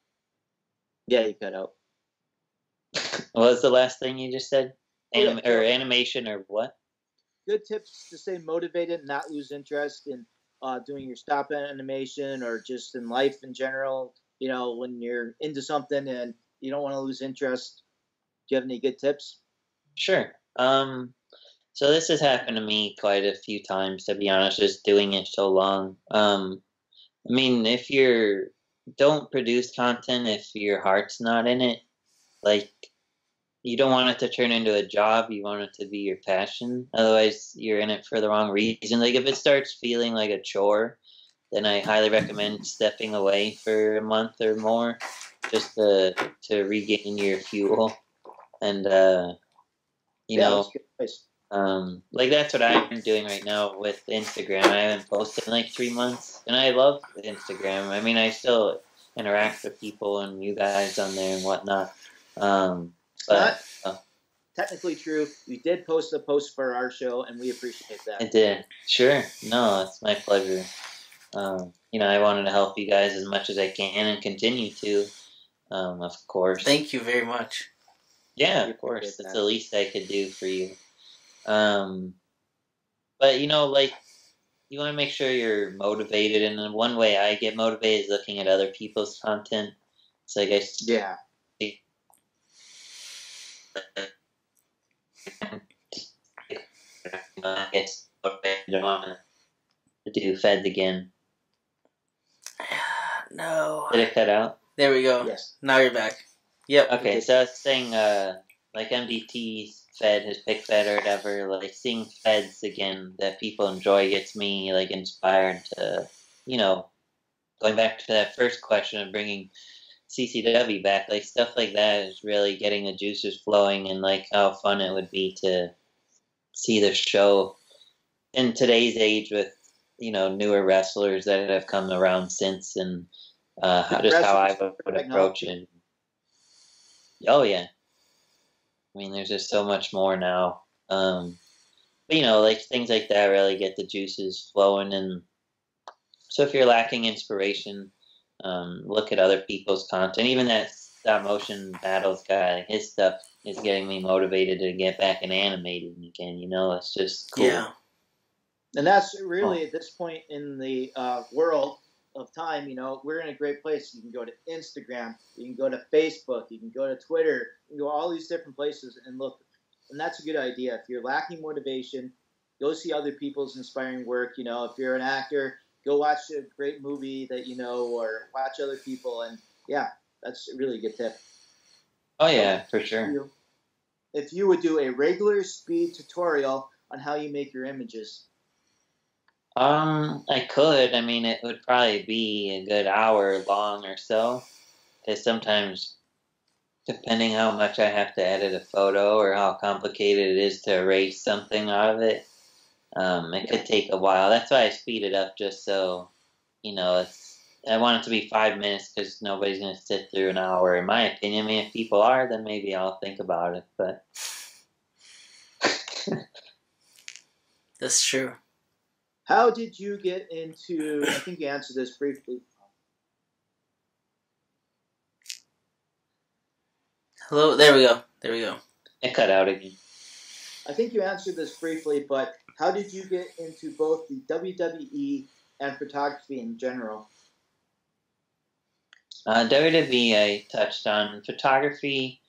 Yeah, you cut out. What was the last thing you just said? Animation or what? Good tips to stay motivated and not lose interest in doing your stop animation or just in life in general. You know, when you're into something and you don't want to lose interest. Do you have any good tips? Sure. So this has happened to me quite a few times, to be honest, just doing it so long. I mean, if don't produce content if your heart's not in it. Like, you don't want it to turn into a job. You want it to be your passion. Otherwise, you're in it for the wrong reason. Like, if it starts feeling like a chore, then I highly recommend stepping away for a month or more just to regain your fuel. And, like that's what I'm doing right now with Instagram. I haven't posted in like 3 months, and I love Instagram. I mean, I still interact with people and you guys on there and whatnot. But technically true. We did post a post for our show, and we appreciate that. I did. Sure. No, it's my pleasure. I wanted to help you guys as much as I can and continue to, of course. Thank you very much. Yeah, of course. That's the least I could do for you. But you want to make sure you're motivated, and one way I get motivated is looking at other people's content. So I guess I guess motivated to do feds again. No. Did it cut out? There we go. Yes. Now you're back. Yep. Okay, so I was saying, like MDT's Fed, his pick Fed or whatever, like seeing Feds again that people enjoy gets me like inspired to, going back to that first question of bringing CCW back, like stuff like that is really getting the juices flowing, and like how fun it would be to see the show in today's age with, newer wrestlers that have come around since, and how I would approach it. Oh yeah. I mean, there's just so much more now. But, like things like that really get the juices flowing. And so if you're lacking inspiration, look at other people's content. Even that stop motion battles guy, his stuff is getting me motivated to get back in animating again. You know, it's just cool. Yeah. And that's really at this point in the world of time, you know, we're in a great place. You can go to Instagram, you can go to Facebook, you can go to Twitter, you can go all these different places and look. And that's a good idea. If you're lacking motivation, go see other people's inspiring work. You know, if you're an actor, go watch a great movie that you know, or watch other people. And yeah, that's a really good tip. Oh yeah, for sure. If you would do a regular speed tutorial on how you make your images. I could. I mean, it would probably be a good hour long or so. Because sometimes, depending how much I have to edit a photo or how complicated it is to erase something out of it, it could take a while. That's why I speed it up, just so, you know, I want it to be 5 minutes because nobody's going to sit through an hour, in my opinion. I mean, if people are, then maybe I'll think about it, but... That's true. How did you get into, I think you answered this briefly. Hello? There we go. There we go. It cut out again. I think you answered this briefly, but how did you get into both the WWE and photography in general? WWE I touched on. Photography,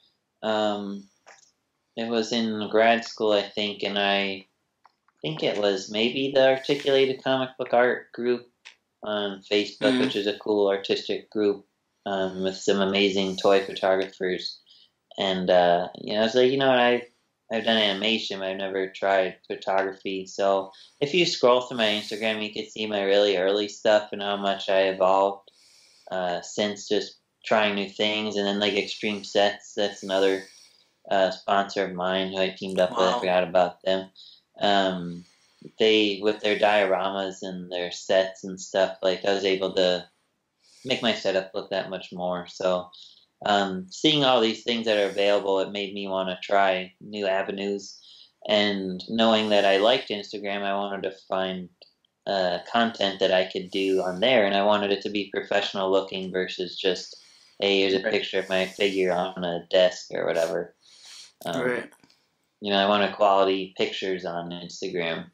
it was in grad school, I think, and I think it was maybe the Articulated Comic Book Art group on Facebook, which is a cool artistic group with some amazing toy photographers. And, you know, I was like, you know what, I've done animation, but I've never tried photography. So if you scroll through my Instagram, you can see my really early stuff and how much I evolved since just trying new things. And then, like, Extreme Sets, that's another sponsor of mine who I teamed up with. I forgot about them. They, with their dioramas and their sets and stuff, like, I was able to make my setup look that much more. So seeing all these things that are available, it made me want to try new avenues. And knowing that I liked Instagram, I wanted to find content that I could do on there, and I wanted it to be professional looking versus just, hey, here's a picture of my figure on a desk or whatever. Right. You know, I wanted quality pictures on Instagram.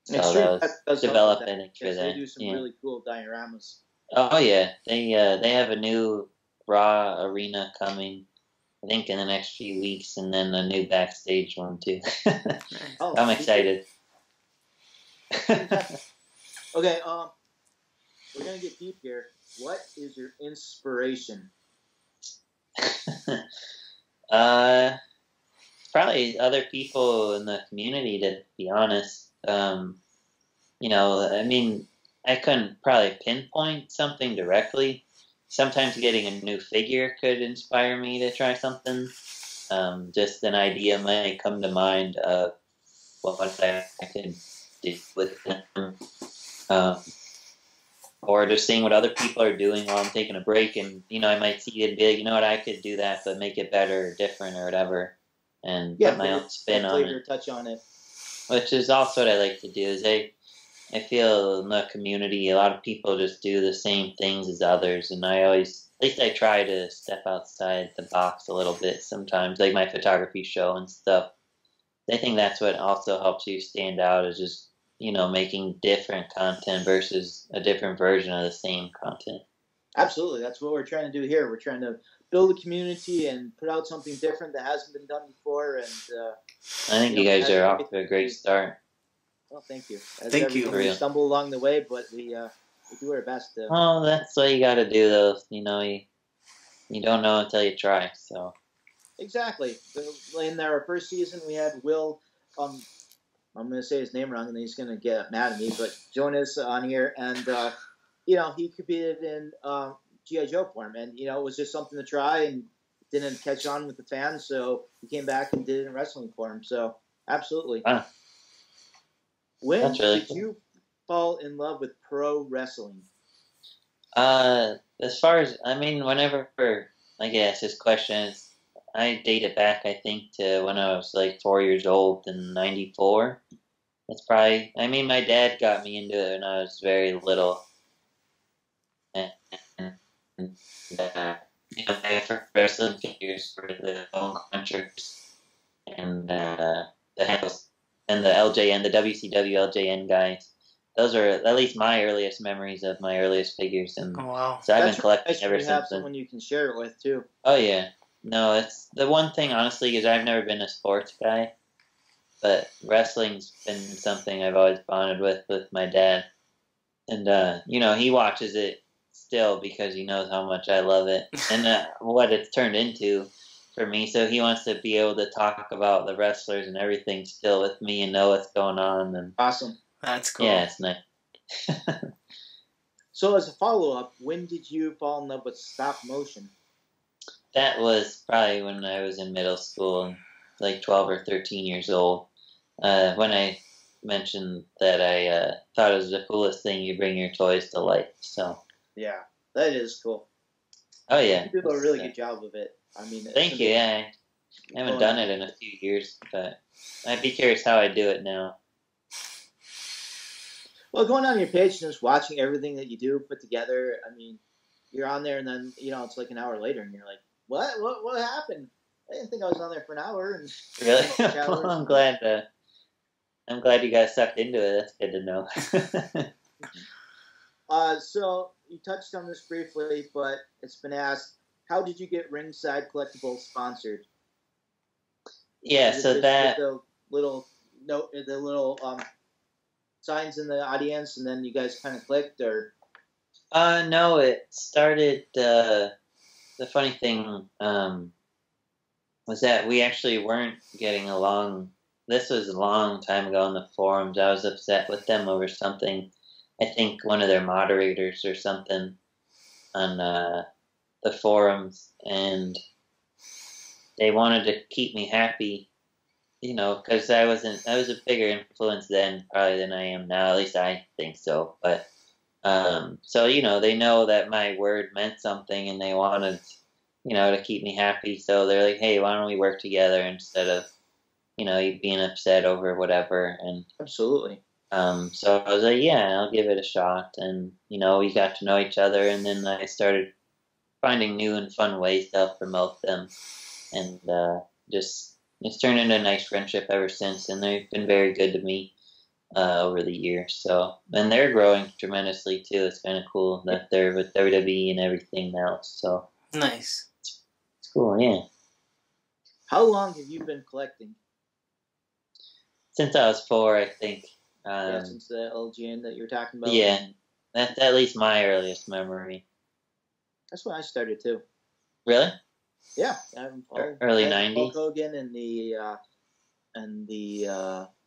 So Extreme that was developing for that. They do some really cool dioramas. Oh yeah, they have a new Raw arena coming, I think in the next few weeks, and then a new backstage one too. I'm excited. Okay, we're gonna get deep here. What is your inspiration? Probably other people in the community, to be honest. You know, I mean, I couldn't probably pinpoint something directly. Sometimes getting a new figure could inspire me to try something. Just an idea might come to mind of what I could do with them. Or just seeing what other people are doing while I'm taking a break, and, you know, I might see it and be like, you know what, I could do that, but make it better or different or whatever, and put my own spin on it. Touch on it. Which is also what I like to do, is I feel in the community, a lot of people just do the same things as others, and I always, at least I try to step outside the box a little bit sometimes, like my photography show and stuff. I think that's what also helps you stand out, is just, you know, making different content versus a different version of the same content. Absolutely. That's what we're trying to do here. We're trying to build a community and put out something different that hasn't been done before. And I think you guys are off to a great start. Well, thank you. Thank you. We stumble along the way, but we do our best to. Well, that's what you got to do, though. You know, you don't know until you try. So. Exactly. In our first season, we had Will. I'm going to say his name wrong, and he's going to get mad at me. But Jonas on here, and you know, he competed in G.I. Joe form, and, you know, it was just something to try, and didn't catch on with the fans, so he came back and did it in wrestling form. So absolutely. Wow. When did you fall in love with pro wrestling? As far as, I mean, whenever I guess this question is, I date it back, I think, to when I was like 4 years old in '94. That's probably, I mean, my dad got me into it when I was very little. And I have wrestling figures for the bone crunchers and the handles and the LJN, the WCW LJN guys. Those are at least my earliest memories of my earliest figures, and Wow. so I've been collecting ever You since have then. someone you can share it with too. Oh yeah, no, it's the one thing honestly is I've never been a sports guy, but wrestling's been something I've always bonded with my dad, and he watches it still because he knows how much I love it and what it's turned into for me. So he wants to be able to talk about the wrestlers and everything still with me and know what's going on. And Awesome. That's cool. yeah, it's nice. So as a follow-up, when did you fall in love with stop motion? That was probably when I was in middle school, like 12 or 13 years old, when I mentioned that I thought it was the coolest thing, you bring your toys to life. So Yeah, that is cool. oh yeah, You do a really good job of it. I mean, thank you. Yeah, I haven't done it in a few years, but I'd be curious how I do it now. Well, going on your page and just watching everything that you do put together, I mean, you're on there and then, it's like an hour later and you're like, what happened? I didn't think I was on there for an hour. And Really? Well, I'm glad you guys sucked into it. That's good to know. So you touched on this briefly, but it's been asked, how did you get Ringside Collectibles sponsored? Yeah, so that the little note, the little signs in the audience, and then you guys kind of clicked, or? No, it started. The funny thing was that we actually weren't getting along. This was a long time ago in the forums. I was upset with them over something. I think one of their moderators or something on the forums, and they wanted to keep me happy, because I was a bigger influence then probably than I am now. At least I think so. But so they know that my word meant something, and they wanted, to keep me happy. So they're like, hey, why don't we work together instead of, you being upset over whatever. And absolutely. So I was like, yeah, I'll give it a shot. And, we got to know each other, and then I started finding new and fun ways to help promote them. And it's turned into a nice friendship ever since, and they've been very good to me over the years. So, and they're growing tremendously too. It's kind of cool that they're with WWE and everything else. So Nice. It's cool, yeah. How long have you been collecting? Since I was 4, I think. Since the LGN that you're talking about? Yeah, that's at least my earliest memory. That's when I started too. Really? Yeah, early 90s. Hulk Hogan and the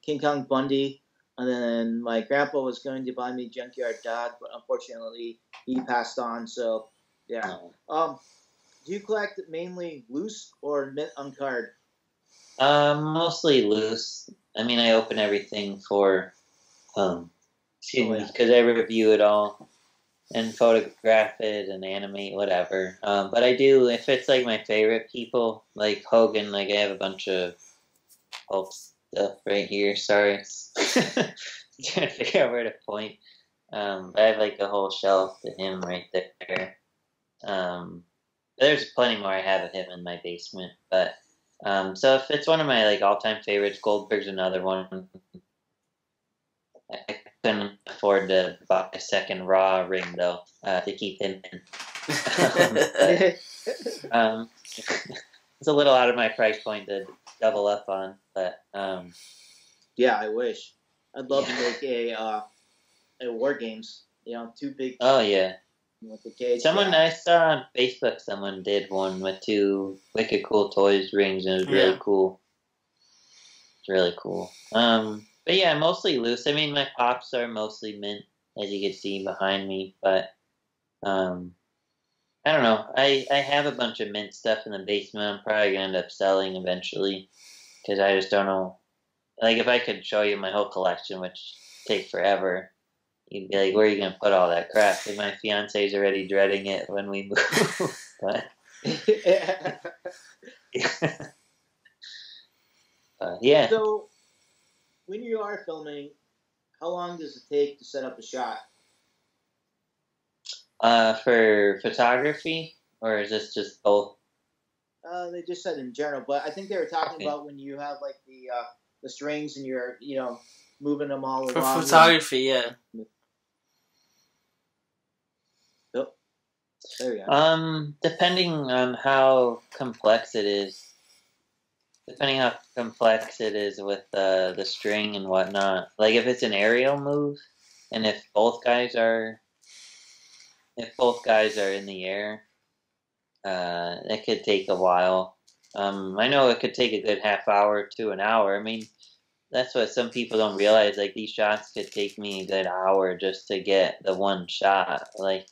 King Kong Bundy, and then my grandpa was going to buy me Junkyard Dog, but unfortunately he passed on. So yeah. Do you collect mainly loose or mint on card? Mostly loose. I mean, I open everything for because I review it all and photograph it and animate whatever. But I do, if it's like my favorite people, like Hogan, like I have a bunch of Hulk stuff right here. Sorry, trying to figure out where to point. But I have like a whole shelf to him right there. There's plenty more I have of him in my basement. But so if it's one of my like all-time favorites, Goldberg's another one. I couldn't afford to buy a second Raw ring though to keep him in. It's a little out of my price point to double up on, but yeah, I wish. I'd love to make a War Games. Two big. Oh yeah. With the cage. I saw on Facebook someone did one with 2 Wicked Cool Toys rings, and it was really cool. It's really cool. But yeah, mostly loose. I mean, my pops are mostly mint, as you can see behind me. But I don't know. I have a bunch of mint stuff in the basement. I'm probably gonna end up selling eventually, because I just don't know. Like, if I could show you my whole collection, which take forever, you'd be like, where are you going to put all that crap? Because my fiance's already dreading it when we move. But yeah. So, when you are filming, how long does it take to set up a shot? For photography, or is this just both? They just said in general, but I think they were talking Okay. about when you have like the strings and you're moving them all For along. photography, yeah. Oh, there we go. Depending on how complex it is. Depending how complex it is with the string and whatnot. Like if it's an aerial move, and if both guys are in the air, it could take a while. I know it could take a good half hour to an hour. I mean, that's what some people don't realize. Like these shots could take me a good hour just to get the one shot. Like,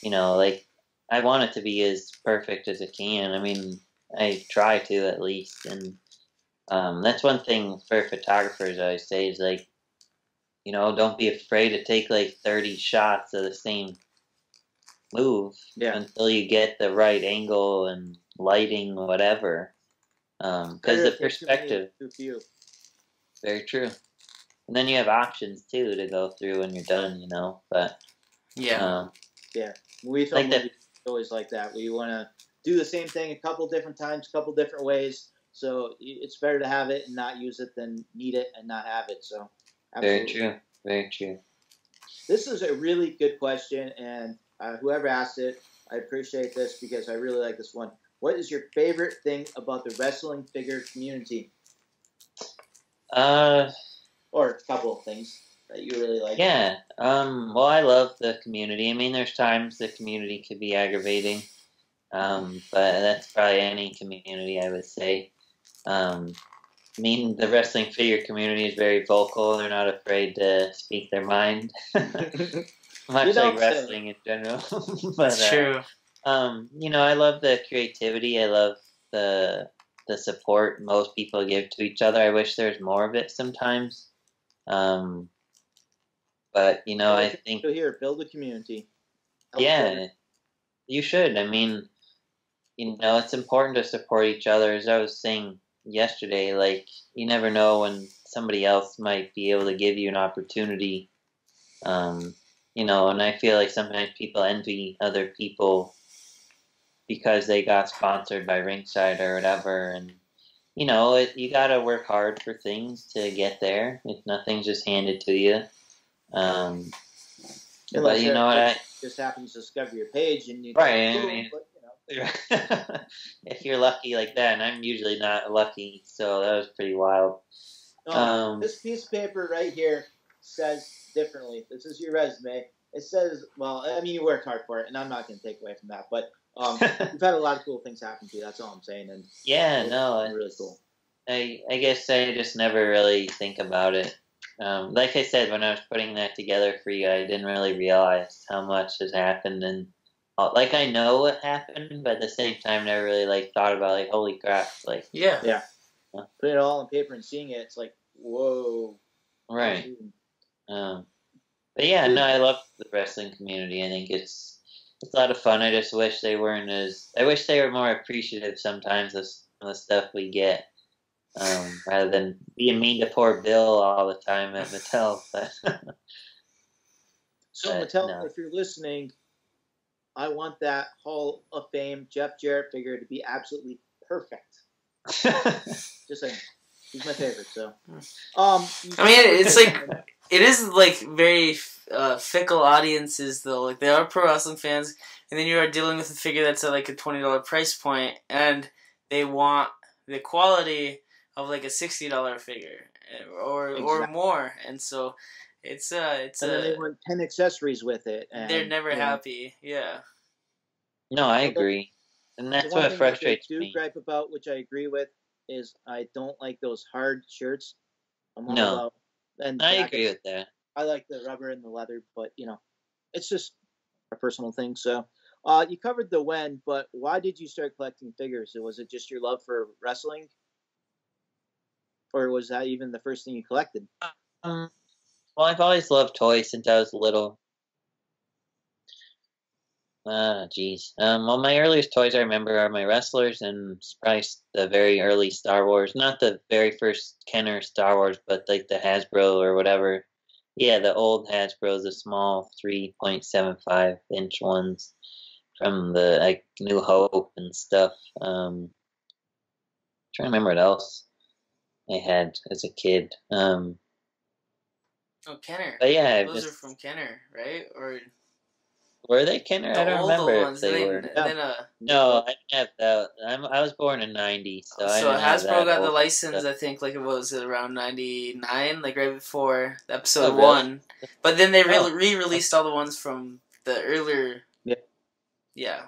like I want it to be as perfect as it can. I mean, I try to at least, and that's one thing for photographers I always say is like, don't be afraid to take like 30 shots of the same move until you get the right angle and lighting, whatever. Because the perspective. Very true. And then you have options too to go through when you're done, But yeah, we film movies always like that. We want to do the same thing a couple different times, a couple different ways. So it's better to have it and not use it than need it and not have it. So absolutely. Very true. Very true. This is a really good question, and whoever asked it, I appreciate this because I really like this one. What is your favorite thing about the wrestling figure community? Or a couple of things that you really like. Yeah. Well, I love the community. I mean, there's times the community could be aggravating, but that's probably any community, I would say. I mean, the wrestling figure community is very vocal. They're not afraid to speak their mind. Much like wrestling in general. But, that's true. I love the creativity. I love the support most people give to each other. I wish there's more of it sometimes. But, I think... So here, build a community. Yeah, you should. I mean, it's important to support each other. As I was saying yesterday, like, you never know when somebody else might be able to give you an opportunity. And I feel like sometimes people envy other people because they got sponsored by Ringside or whatever. And, you gotta work hard for things to get there. If nothing's just handed to you. But you know what? Just happens to discover your page and you right. I mean, if you're lucky like that, and I'm usually not lucky, so that was pretty wild. This piece of paper right here says differently. This is your resume. It says, well, I mean, you worked hard for it, and I'm not going to take away from that. But you've had a lot of cool things happen to you. That's all I'm saying. And it's really cool. I guess I just never really think about it. Like I said, when I was putting that together for you, I didn't really realize how much has happened, and like I know what happened, but at the same time, never really like thought about like, holy crap, like yeah. Putting it all on paper and seeing it, it's like whoa, right. But yeah, no, I love the wrestling community. I think it's a lot of fun. I just wish they weren't I wish they were more appreciative sometimes of some of the stuff we get. Rather than being mean to poor Bill all the time at Mattel. So Mattel, if you're listening, I want that Hall of Fame Jeff Jarrett figure to be absolutely perfect. Just saying, he's my favorite. So, I mean, it's like it is like very fickle audiences though. Like they are pro wrestling fans, and then you are dealing with a figure that's at like a $20 price point, and they want the quality of like a $60 figure or more, and so it's and then they want 10 accessories with it, and they're never happy. Yeah. No, I agree, and that's what frustrates me. What I do gripe about, which I agree with, is I don't like those hard shirts. I agree with that. I like the rubber and the leather, but it's just a personal thing. So, you covered the when, but why did you start collecting figures? Was it just your love for wrestling? Or was that even the first thing you collected? Well, I've always loved toys since I was little. Well, my earliest toys I remember are my wrestlers and probably the very early Star Wars. Not the very first Kenner Star Wars, but like the Hasbro or whatever. Yeah, the old Hasbros, the small 3.75-inch ones from the like New Hope and stuff. Trying to remember what else I had as a kid. Oh, Kenner. But yeah, Those are from Kenner, right? Or were they Kenner? I don't remember ones. if they were. No, I didn't have that. I was born in '90, so I didn't have that. Hasbro got the license, I think, like it was around '99, like right before episode Oh, really? 1. But then they re-released all the ones from the earlier. Yeah. Yeah.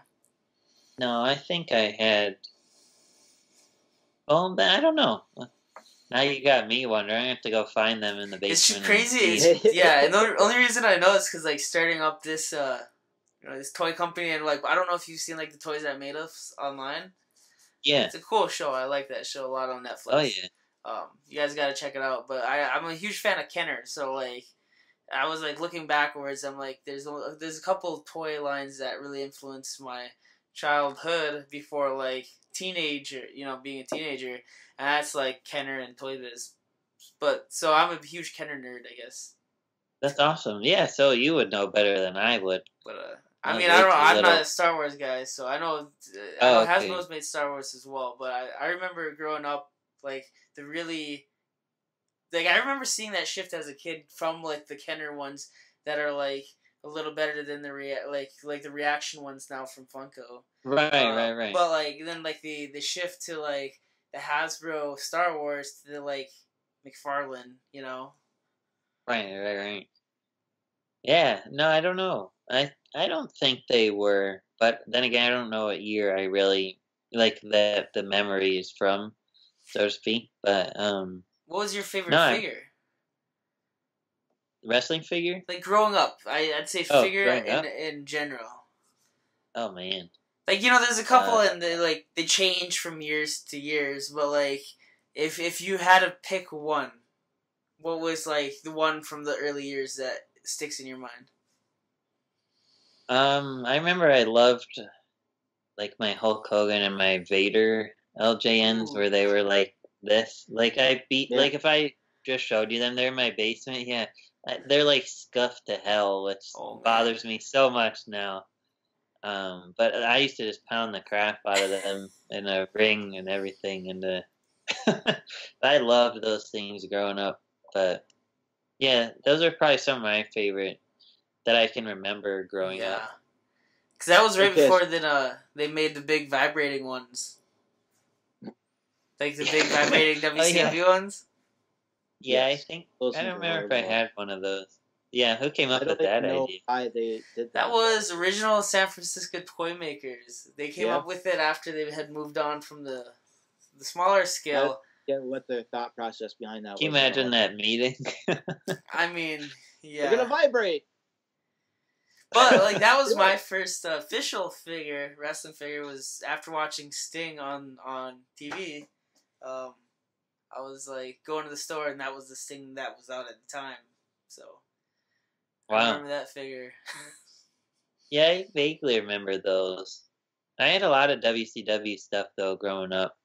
No, I think I had. Well, I don't know. Now you got me wondering. I have to go find them in the basement. It's crazy. Yeah, and the only reason I know is because like starting up this this toy company, and like I don't know if you've seen like the Toys That Made Us online. Yeah. It's a cool show. I like that show a lot on Netflix. Oh yeah. You guys gotta check it out. But I'm a huge fan of Kenner, so like I was like looking backwards. I'm like, there's a couple of toy lines that really influenced my childhood before like teenager, being a teenager, and that's like Kenner and Toy Biz. But so I'm a huge Kenner nerd, I guess. That's awesome. Yeah, so you would know better than I would. But I mean, I don't know. I'm not a Star Wars guy, so I know Okay. Hasbro's made Star Wars as well. But I remember growing up, like the really, like I remember seeing that shift as a kid from like the Kenner ones that are like a little better than the like the reaction ones now from Funko. Right. But like then like the shift to like the Hasbro Star Wars to the like McFarlane, Right. Yeah, no, I don't know. I don't think they were, but then again, I don't know what year I really like the memory is from, so to speak. But What was your favorite figure? Wrestling figure? Like growing up, I'd say figure in general. Oh man. Like there's a couple and they change from years to years, but like if you had to pick one, what was like the one from the early years that sticks in your mind? I remember I loved like my Hulk Hogan and my Vader LJNs where they were like this. Like like if I just showed you them, they're in my basement. Yeah, they're like scuffed to hell, which bothers me so much now. But I used to just pound the crap out of them in a ring and everything, and I loved those things growing up. But yeah, those are probably some of my favorite that I can remember growing up. Because that was right before then they made the big vibrating ones. Like the big vibrating WCW ones? Yeah, I think, I don't remember if I had one of those. Yeah, who came up with that idea? Why they did that was original San Francisco toy makers. They came up with it after they had moved on from the smaller scale. Get what the thought process behind that was. Can you imagine that meeting? I mean, yeah. They're gonna vibrate. But like that was my first official wrestling figure. Was after watching Sting on TV. I was like going to the store, and that was the Sting that was out at the time. So I remember that figure. Yeah, I vaguely remember those. I had a lot of WCW stuff though growing up.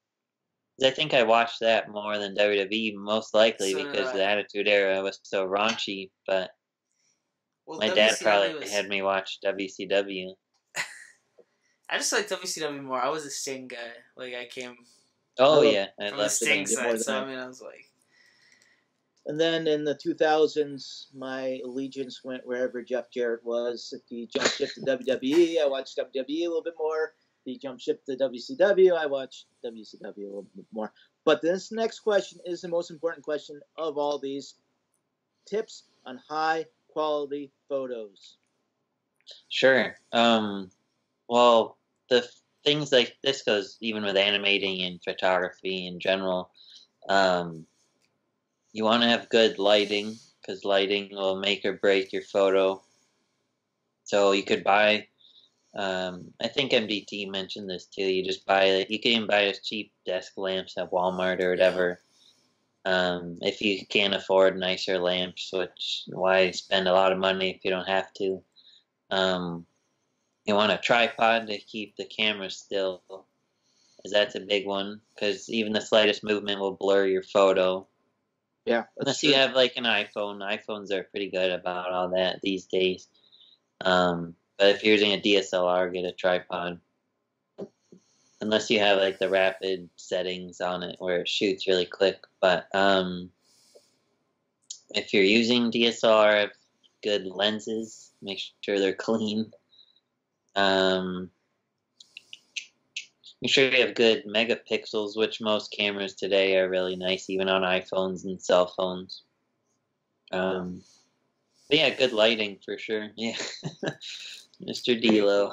I think I watched that more than WWE, most likely because the Attitude Era was so raunchy. But my dad probably had me watch WCW. I just like WCW more. I was a Sting guy. Like I came. Oh yeah, I from the Sting side. So I mean, I was like. And then in the 2000s, my allegiance went wherever Jeff Jarrett was. If he jumped ship to WWE, I watched WWE a little bit more. If he jumped ship to WCW, I watched WCW a little bit more. But this next question is the most important question of all these. Tips on high-quality photos. Sure. Well, the things like this goes even with animating and photography in general. You want to have good lighting because lighting will make or break your photo. So you could buy, I think MDT mentioned this too. You can even buy those cheap desk lamps at Walmart or whatever. If you can't afford nicer lamps, which why spend a lot of money if you don't have to. You want a tripod to keep the camera still, because that's a big one. Because even the slightest movement will blur your photo. Yeah. Unless you have like an iPhone. iPhones are pretty good about all that these days. But if you're using a DSLR, get a tripod. Unless you have like the rapid settings on it where it shoots really quick. But if you're using DSLR, have good lenses. Make sure they're clean. Make sure you have good megapixels, which most cameras today are really nice, even on iPhones and cell phones. But yeah, good lighting for sure. Yeah, Mr. D-Lo.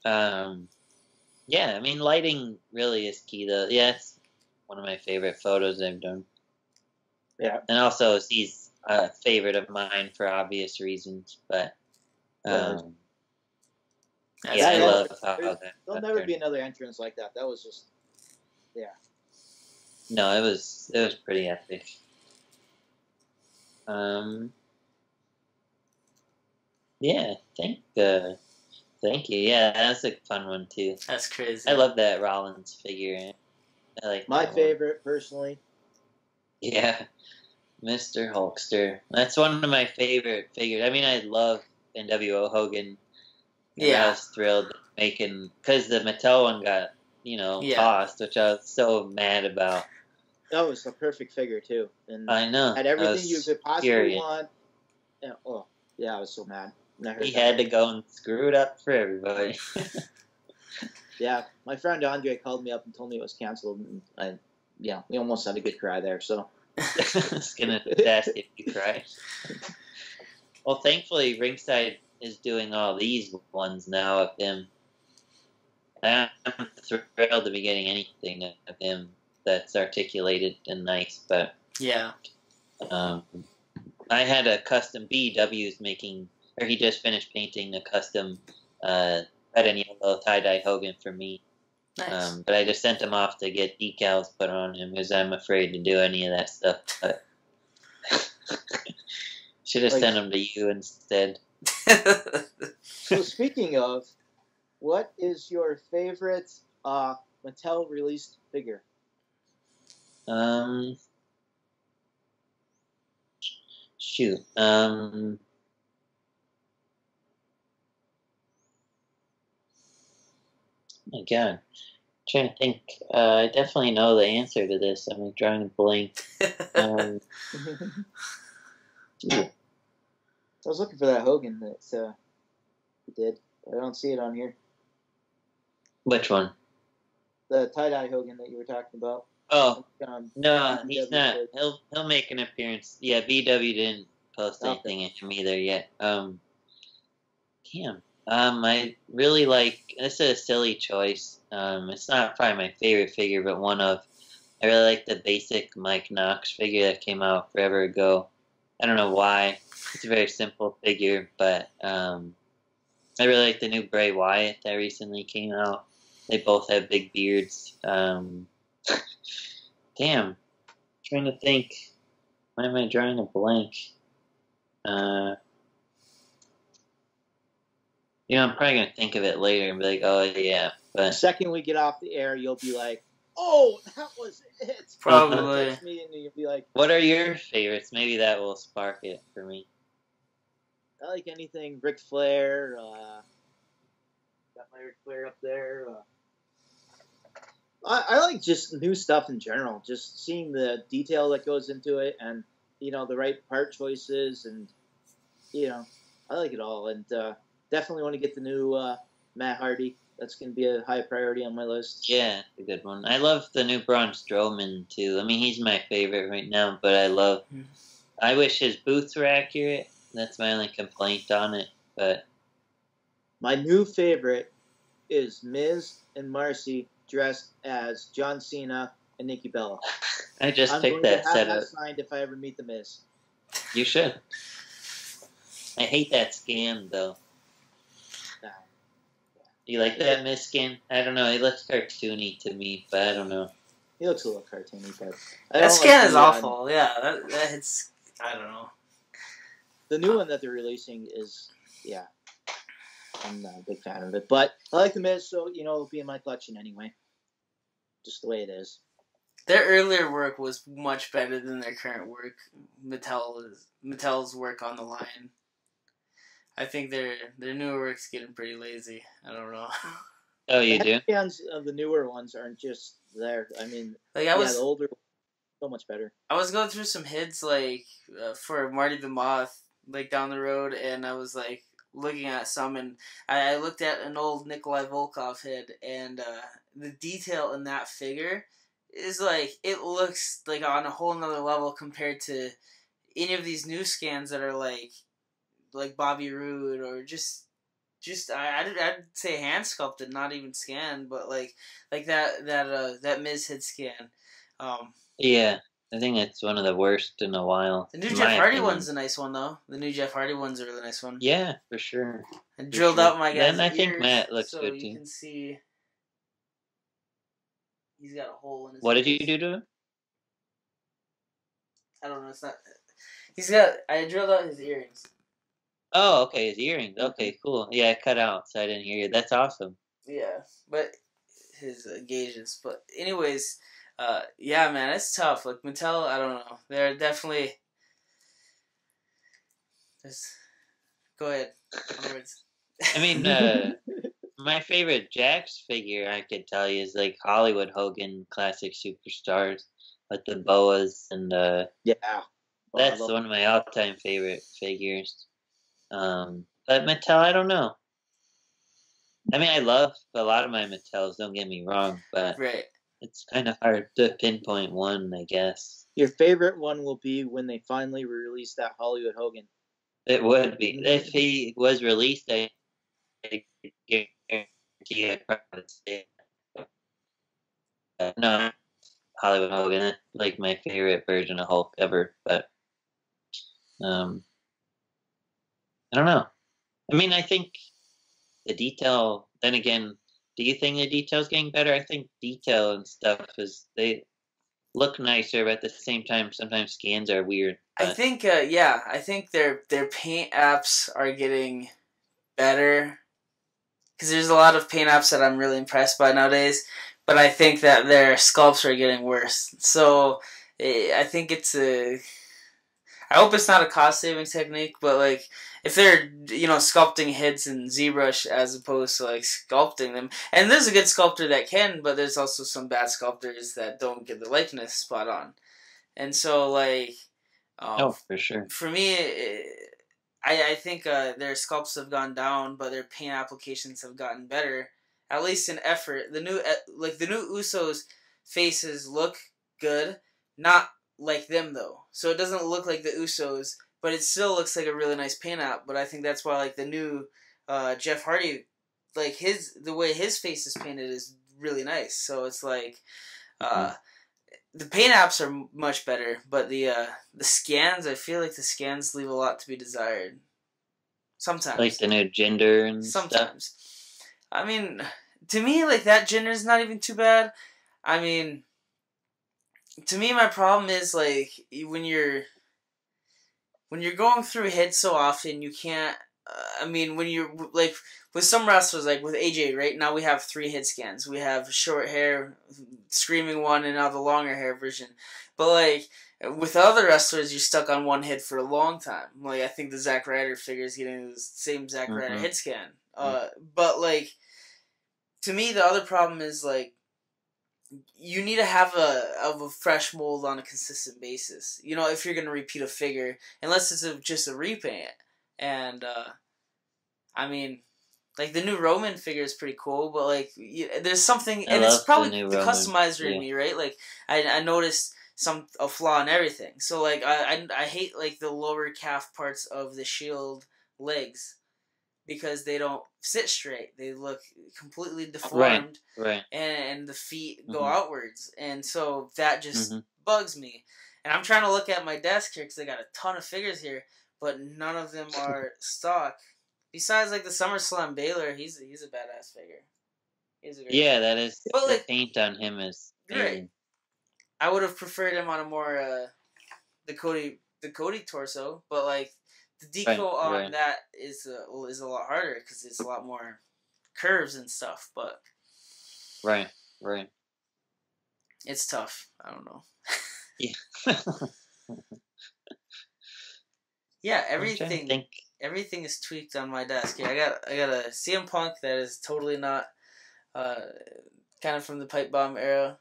Yeah, I mean, lighting really is key, though. Yeah, it's one of my favorite photos I've done. Yeah. And also, he's a favorite of mine for obvious reasons, but yeah, I love how that. There'll never be another entrance like that. That was just, yeah. No, it was pretty epic. Yeah, thank you. Yeah, that's a fun one too. That's crazy. I love that Rollins figure. I like my that favorite one. Personally. Yeah, Mr. Hulkster. That's one of my favorite figures. I mean, I love NWO Hogan. Yeah, I was thrilled making because the Mattel one got tossed, which I was so mad about. That was a perfect figure too, and I know had everything you could possibly furious. want. And, yeah, I was so mad. He had to go and screw it up for everybody. Yeah, my friend Andre called me up and told me it was canceled, and we almost had a good cry there. So it's gonna ask if you cry. Well, thankfully, Ringside is doing all these ones now of him. I'm thrilled to be getting anything of him that's articulated and nice, but yeah. I had a custom BW's making, or he just finished painting a custom red and yellow tie-dye Hogan for me. Nice. But I just sent him off to get decals put on him because I'm afraid to do any of that stuff. But should have sent him to you instead. So speaking of, what is your favorite Mattel released figure? Shoot. My God. I'm trying to think. I definitely know the answer to this. I'm like drawing a blank. I was looking for that Hogan that he did. I don't see it on here. Which one? The tie-dye Hogan that you were talking about. Oh, no, he's not. Did. He'll make an appearance. Yeah, BW didn't post anything in him either yet. Damn. I really like. This is a silly choice. It's not probably my favorite figure, but one of. I really like the basic Mike Knox figure that came out forever ago. I don't know why. It's a very simple figure, but I really like the new Bray Wyatt that recently came out. They both have big beards. Damn. I'm trying to think. Why am I drawing a blank? I'm probably going to think of it later and be like, oh, yeah. But the second we get off the air, you'll be like, oh, that was it. Probably. Text me and you'll be like, what are your favorites? Maybe that will spark it for me. I like anything Ric Flair. Got my Ric Flair up there. I like just new stuff in general. Just seeing the detail that goes into it, and the right part choices, and I like it all. And definitely want to get the new Matt Hardy. That's going to be a high priority on my list. Yeah, a good one. I love the new Braun Strowman too. I mean, he's my favorite right now, but I wish his boots were accurate. That's my only complaint on it. But my new favorite is Miz and Marcy dressed as John Cena and Nikki Bella. I just picked that setup. I'm going to have that signed if I ever meet the Miz. You should. I hate that scan though. You like that Miz skin? I don't know. It looks cartoony to me, but I don't know. He looks a little cartoony, but that skin is awful. Yeah, that hits. I don't know. The new one that they're releasing is, I'm not a big fan of it, but I like the Miz, so it'll be in my collection anyway. Just the way it is. Their earlier work was much better than their current work. Mattel's work on the line. I think their newer work's getting pretty lazy. I don't know. Oh, you do? The hands of the newer ones aren't just there. I mean, Like the older ones are so much better. I was going through some hits like for Marty the Moth, like down the road, and I was like looking at some, and I looked at an old Nikolai Volkov head, and the detail in that figure is like, it looks like on a whole nother level compared to any of these new scans that are like Bobby Roode or just I'd say hand sculpted, not even scanned, but like that Miz head scan. Yeah, I think it's one of the worst in a while. The new Jeff Hardy one's a nice one, though. The new Jeff Hardy one's a really nice one. Yeah, for sure. I drilled out my guy's Then I think ears, Matt looks so good you too. can see he's got a hole in his. What did face. you do to him? I don't know. It's not. He's got. I drilled out his earrings. Oh, okay, his earrings. Okay, cool. Yeah, it cut out, so I didn't hear you. That's awesome. Yeah, but his gauges. But anyways, yeah, man, it's tough. Like Mattel, I don't know. They're definitely. Go ahead. Onwards. I mean, my favorite Jax figure, I could tell you, is like Hollywood Hogan Classic Superstars with the boas, and Yeah. that's one of my all-time favorite figures. But Mattel, I don't know. I mean, I love a lot of my Mattels, don't get me wrong, but Right. it's kind of hard to pinpoint one, I guess. Your favorite one will be when they finally release that Hollywood Hogan. It would be. If he was released, I guarantee I'd probably say it. No, Hollywood Hogan, that's like my favorite version of Hulk ever, but I don't know. I mean, I think the detail, then again, do you think the detail's getting better? I think detail and stuff they look nicer, but at the same time, sometimes scans are weird. I think, I think their paint apps are getting better. Because there's a lot of paint apps that I'm really impressed by nowadays, but I think that their sculpts are getting worse. So I think it's I hope it's not a cost-saving technique, but like if they're sculpting heads in ZBrush as opposed to like sculpting them, and there's a good sculptor that can, but there's also some bad sculptors that don't get the likeness spot on, and so like for sure. For me, I think their sculpts have gone down, but their paint applications have gotten better, at least in effort. The new Usos faces look good, not like them though. So it doesn't look like the Usos, but it still looks like a really nice paint app. But I think that's why like the new Jeff Hardy, like the way his face is painted is really nice. So it's like the paint apps are much better, but the scans, I feel like the scans leave a lot to be desired. Sometimes. Like the new gender and sometimes. stuff. I mean, to me, like that gender is not even too bad. I mean, to me, my problem is like when you're going through hits so often, you can't. I mean, when you're like with some wrestlers, like with AJ, right now we have 3 hit scans. We have short hair, screaming one, and now the longer hair version. But like with other wrestlers, you're stuck on one hit for a long time. Like I think the Zack Ryder figure is getting the same Zack Ryder hit scan. But like to me, the other problem is like you need to have a fresh mold on a consistent basis. If you're gonna repeat a figure, unless it's just a repaint. And I mean, like the new Roman figure is pretty cool, but like there's something, and it's probably the customizer in me, right? Like I noticed a flaw in everything. So like I hate like the lower calf parts of the Shield legs because they don't sit straight. They look completely deformed, right. And the feet go outwards, and so that just bugs me. And I'm trying to look at my desk here because I got a ton of figures here, but none of them are stock. Besides, like the SummerSlam Baylor, he's a badass figure. That is. But the paint on him is right. I would have preferred him on a more the Cody torso, but like the deco on that is a lot harder because it's a lot more curves and stuff. But right. It's tough. I don't know. Yeah. Yeah, I'm trying to think. everything is tweaked on my desk here. I got a CM Punk that is totally not kind of from the pipe bomb era.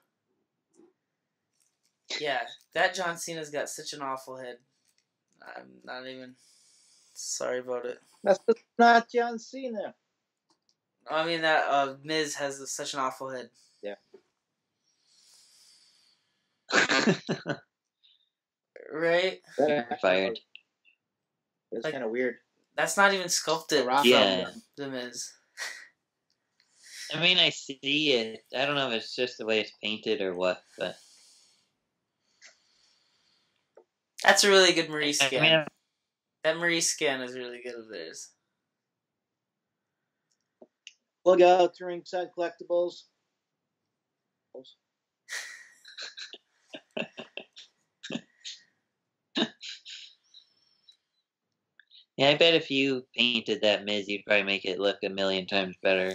Yeah, that John Cena's got such an awful head. I'm not even sorry about it. That's not John Cena. I mean that Miz has such an awful head. Yeah. Right? Fired. It's Like, kind of weird. That's not even sculpted Yeah. from the Miz. I mean, I see it. I don't know if it's just the way it's painted or what, but That's a really good Marie I scan. mean, That Marie scan is really good of theirs. Plug out to Ringside Collectibles. yeah, I bet if you painted that Miz, you'd probably make it look a million times better.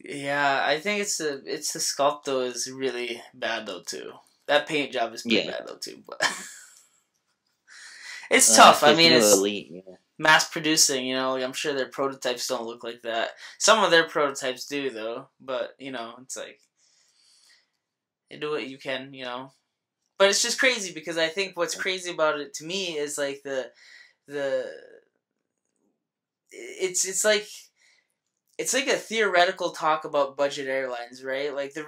Yeah, I think it's the sculpt though is really bad though too. That paint job is pretty bad though too, but it's tough. I mean, it's elite, yeah. mass producing. You know, like, I'm sure their prototypes don't look like that. Some of their prototypes do though, but you know, it's like you do what you can. You know, but it's just crazy because I think what's crazy about it to me is like it's like a theoretical talk about budget airlines, right? Like the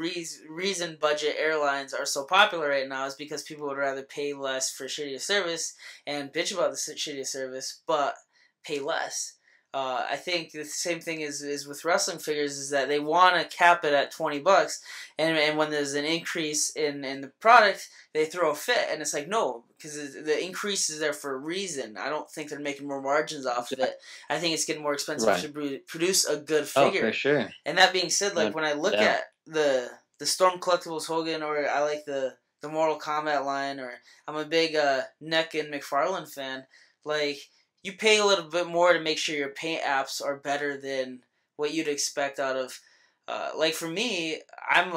reason budget airlines are so popular right now is because people would rather pay less for shittier service and bitch about the shittier service, but pay less. I think the same thing is with wrestling figures is that they want to cap it at $20, and when there's an increase in the product, they throw a fit, and it's like no, because the increase is there for a reason. I don't think they're making more margins off of it. I think it's getting more expensive to produce a good figure. Oh, for sure. And that being said, like when I look at the Storm Collectibles Hogan, or I like the Mortal Kombat line, or I'm a big Neck and McFarlane fan, like. You pay a little bit more to make sure your paint apps are better than what you'd expect out of, like for me, I'm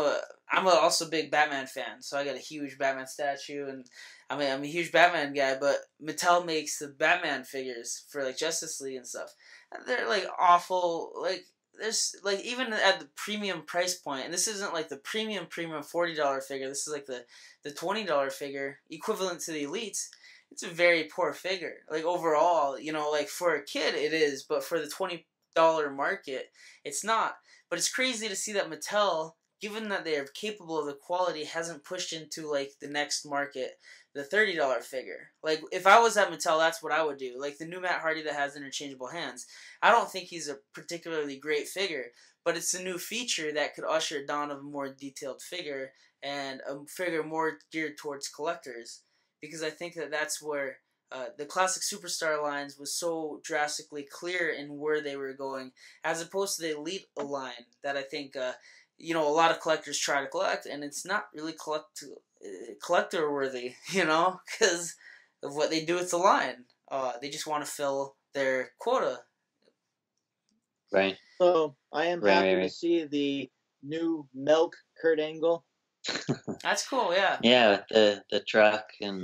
also a big Batman fan, so I got a huge Batman statue, and I'm a huge Batman guy. But Mattel makes the Batman figures for like Justice League and stuff. And they're like awful. Like there's like even at the premium price point, and this isn't like the premium $40 figure. This is like the $20 figure equivalent to the Elites. It's a very poor figure. Like overall, you know, like for a kid it is, but for the $20 market, it's not. But it's crazy to see that Mattel, given that they are capable of the quality, hasn't pushed into like the next market, the $30 figure. Like if I was at Mattel, that's what I would do. Like the new Matt Hardy that has interchangeable hands. I don't think he's a particularly great figure, but it's a new feature that could usher a dawn of a more detailed figure and a figure more geared towards collectors. Because I think that's where the classic superstar lines was so drastically clear in where they were going, as opposed to the elite line that I think you know, a lot of collectors try to collect, and it's not really collector worthy, you know, because of what they do with the line. They just want to fill their quota. Right. So I am happy to see the new Milk Kurt Angle. That's cool, yeah. Yeah, the truck and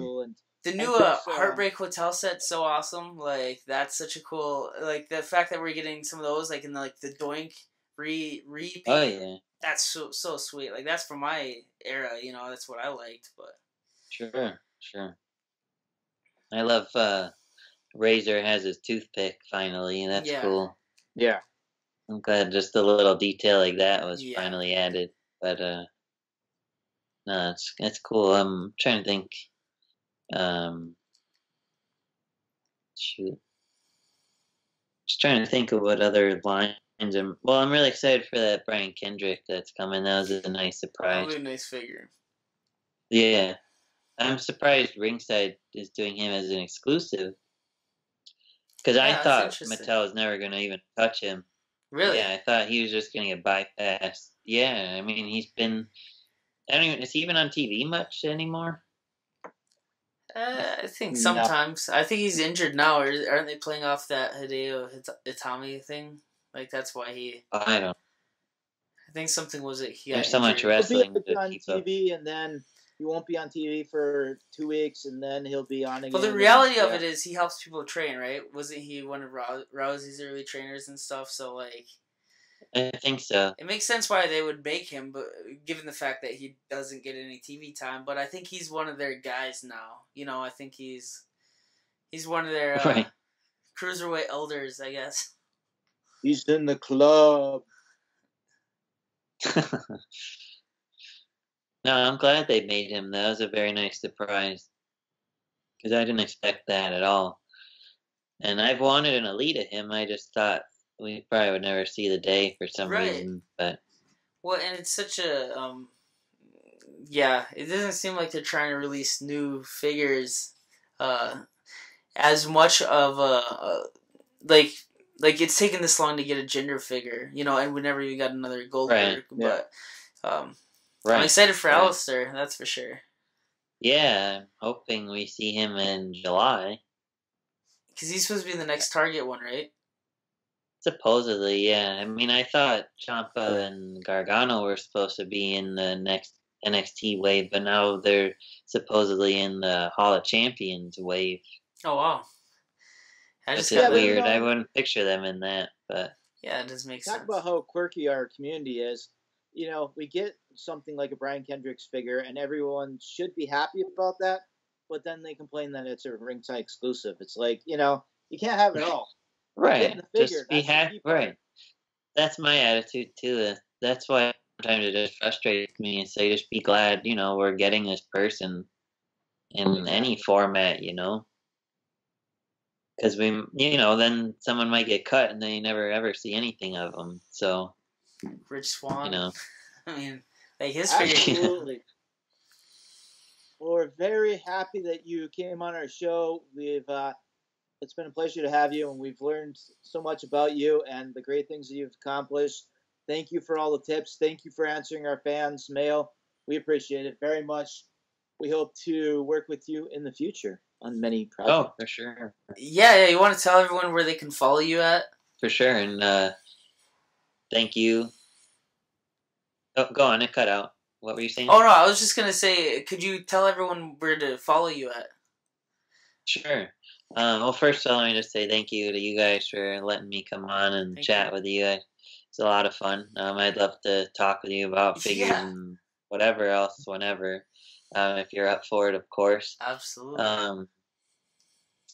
the new Heartbreak Hotel set's so awesome. Like that's such a cool, like the fact that we're getting some of those, like in the Doink repaint. Oh yeah, that's so sweet. Like that's from my era, you know. That's what I liked. But sure. I love Razor has his toothpick finally, and that's cool. Yeah, I'm glad just a little detail like that was finally added. But no, it's cool. I'm trying to think. Shoot. Just trying to think of what other lines. I'm really excited for that Brian Kendrick that's coming. That was a nice surprise. Probably a nice figure. Yeah. I'm surprised Ringside is doing him as an exclusive. Because I thought Mattel was never going to even touch him. Really? Yeah, I thought he was just going to get bypassed. Yeah, I mean, he's been... is he even on TV much anymore? I think sometimes. No. I think he's injured now. Aren't they playing off that Hideo Itami thing? Like, that's why he... I don't... I think something was it. There's so much He'll wrestling be to on keep up. TV, and then he won't be on TV for 2 weeks, and then he'll be on again. Well, the reality of it is he helps people train, right? Wasn't he one of Rousey's early trainers and stuff? So, like, I think so. it makes sense why they would make him, but given the fact that he doesn't get any TV time. But I think he's one of their guys now. You know, I think he's one of their Right. cruiserweight elders, I guess. He's in the club. No, I'm glad they made him. That was a very nice surprise. Because I didn't expect that at all. And I've wanted an elite of him. I just thought we probably would never see the day for some reason. But Well, and it's such a yeah. It doesn't seem like they're trying to release new figures, as much of a like it's taken this long to get a gender figure, you know, and we never even got another Goldberg. Right. But right. I'm excited for Right. Alistair, that's for sure. Yeah, I'm hoping we see him in July. Because he's supposed to be in the next Target one, right? Supposedly, yeah. I mean, I thought Ciampa and Gargano were supposed to be in the next NXT wave, but now they're supposedly in the Hall of Champions wave. Oh, wow. I It's just just got weird. I wouldn't picture them in that, but yeah, it does make sense. Talk about how quirky our community is. You know, we get something like a Brian Kendricks figure, and everyone should be happy about that, but then they complain that it's a ringside exclusive. It's like, you know, you can't have it all. right. The figure, Just be happy. Right. That's my attitude too. That's why sometimes it just frustrates me and say, just be glad, you know, we're getting this person in any format, you know. Because you know, then someone might get cut and they never ever see anything of them. So, Rich Swann. you know, I mean, like his figure. Absolutely. Well, we're very happy that you came on our show. It's been a pleasure to have you, and we've learned so much about you and the great things that you've accomplished. Thank you for all the tips. Thank you for answering our fans' mail. We appreciate it very much. We hope to work with you in the future on many projects. Oh, for sure. Yeah. You want to tell everyone where they can follow you at? For sure. And thank you. Oh, go on. It cut out. What were you saying? Oh, no. I was just going to say, could you tell everyone where to follow you at? Sure. Well, first of all, let me just say thank you to you guys for letting me come on and chat with you guys. It's a lot of fun. I'd love to talk with you about figures and whatever else, whenever. If you're up for it, of course. Absolutely.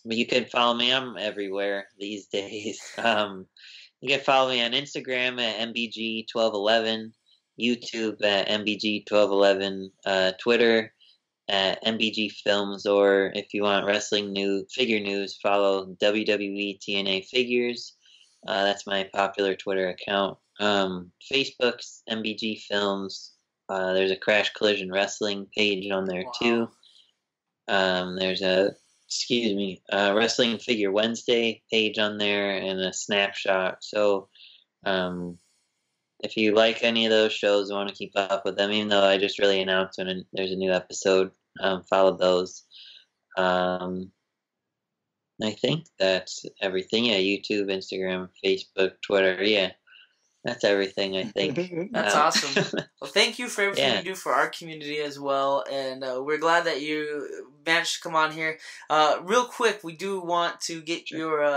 But you can follow me. I'm everywhere these days. You can follow me on Instagram at MBG1211, YouTube at MBG1211, Twitter at MBG Films, or if you want wrestling figure news, follow WWE TNA Figures. That's my popular Twitter account. Facebook's MBG Films. There's a Crash Collision Wrestling page on there too. There's a Wrestling Figure Wednesday page on there and a Snapshot. So if you like any of those shows, want to keep up with them, even though I just really announced when there's a new episode, follow those. I think that's everything. Yeah, YouTube, Instagram, Facebook, Twitter. Yeah, that's everything, I think. That's awesome. Well, thank you for everything you do for our community as well, and we're glad that you managed to come on here. Real quick, we do want to get your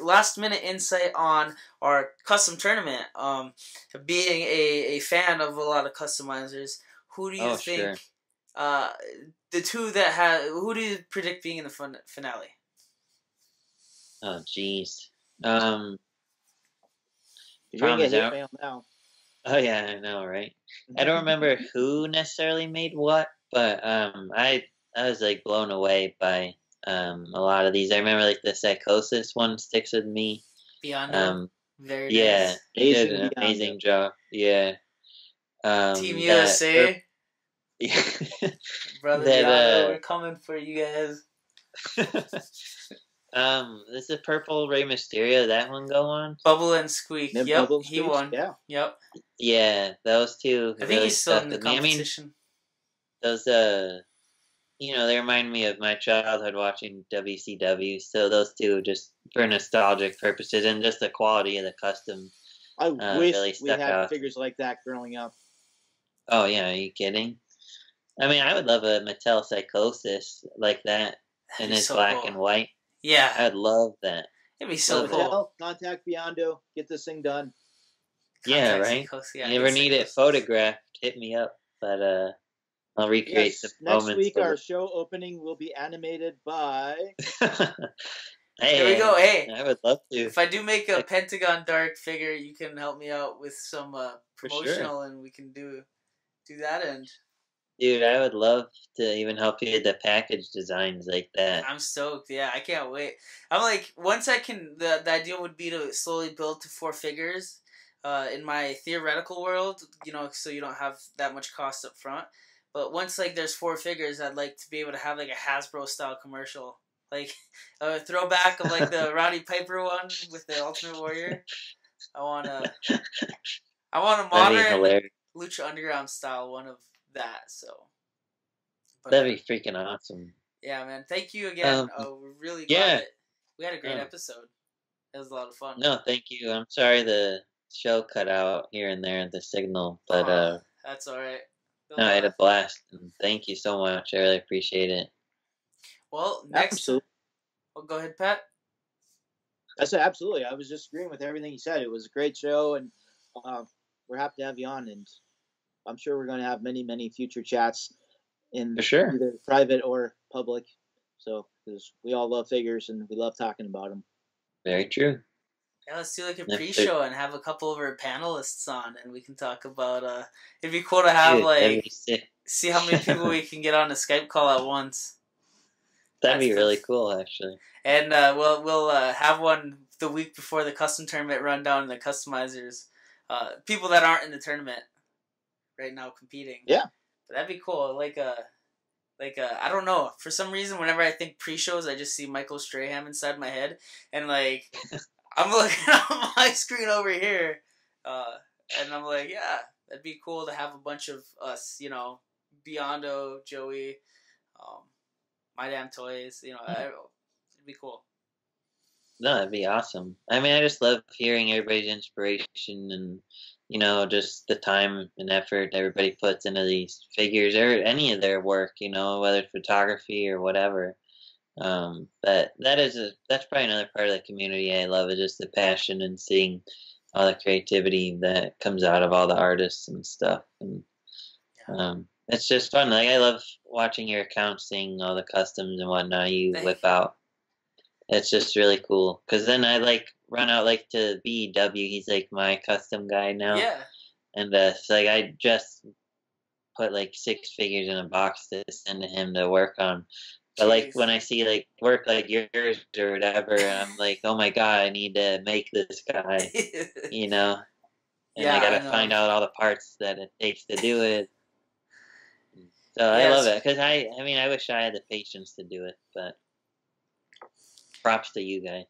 last minute insight on our custom tournament. Being a fan of a lot of customizers, who do you think? The two that who do you predict being in the finale? Oh, jeez. You're going to get hate mail now. Oh, yeah, I know, right? I don't remember who necessarily made what, but I was, like, blown away by a lot of these. I remember, like, the Psychosis one sticks with me. Beyond very yeah, nice. He did an amazing job. Yeah. Team USA. Yeah. Brother Beyond, we're coming for you guys. Does the purple Rey Mysterio, that one go on? Bubble and Squeak. Yep, he won. Yeah. Yep. Yeah, those two. I think he's still in the competition. Those, they remind me of my childhood watching WCW. So those two, just for nostalgic purposes and just the quality of the custom, I wish really we stuck had out. figures like that growing up. Oh yeah, are you kidding? I mean, I would love a Mattel Psychosis like that That'd in be his so black cool. and white. Yeah, I would love that. it'd be so Love it. cool. Mattel, contact Biondo, get this thing done. Yeah, Contact right. Psychosis, yeah, you ever get need it Psychosis. photographed? Hit me up. But I'll recreate Yes, the next moments. week of our it. show opening will be animated by. Hey, There we go. Hey, I would love to. if I do make a Like- Pentagon Dark figure, you can help me out with some For sure. promotional, and we can do that end. Dude, I would love to even help you with the package designs like that. I'm stoked. Yeah, I can't wait. I'm like, once I can, the idea would be to slowly build to 4 figures in my theoretical world, you know, so you don't have that much cost up front. But once, like, there's 4 figures, I'd like to be able to have, like, a Hasbro-style commercial. Like, a throwback of, like, the Roddy Piper one with the Ultimate Warrior. I want a That'd be modern hilarious. Lucha Underground style one of that, so. But, That'd be freaking awesome. yeah, man. Thank you again. We're really glad yeah. that we had a great Yeah. episode. It was a lot of fun. No, thank you. I'm sorry the show cut out here and there, the signal, but That's all right. no, I had a blast. And thank you so much. I really appreciate it. Well, next. Absolutely. Well, go ahead, Pat. I said absolutely. I was just agreeing with everything you said. It was a great show, and we're happy to have you on. And I'm sure we're going to have many, many future chats in For sure. either private or public. So, because we all love figures and we love talking about them. Very true. Yeah, let's do like a Yeah, pre-show and have a couple of our panelists on, and we can talk about. It'd be cool to have Dude, that'd like be sick. see how many people we can get on a Skype call at once. That'd be That's really tough. cool, actually. And we'll have one the week before the custom tournament rundown and the customizers, people that aren't in the tournament right now competing. Yeah. But that'd be cool. Like I don't know. For some reason, whenever I think pre-shows, I just see Michael Strahan inside my head, and like I'm looking at my screen over here, and I'm like, yeah, that'd be cool to have a bunch of us, you know, Biondo, Joey, My Damn Toys, you know, it'd be cool. No, that'd be awesome. I mean, I just love hearing everybody's inspiration and, you know, just the time and effort everybody puts into these figures or any of their work, you know, whether it's photography or whatever. But that's probably another part of the community I love is just the passion and seeing all the creativity that comes out of all the artists and stuff. And it's just fun. Like I love watching your account, seeing all the customs and whatnot you whip out. It's just really cool. Because then I like run out like to BW. He's like my custom guy now. Yeah. And so like I just put like 6 figures in a box to send to him to work on. But like when I see like work like yours or whatever, I'm like, oh my god, I need to make this guy, you know. And I gotta find out all the parts that it takes to do it. So I love it because I mean I wish I had the patience to do it, but props to you guys.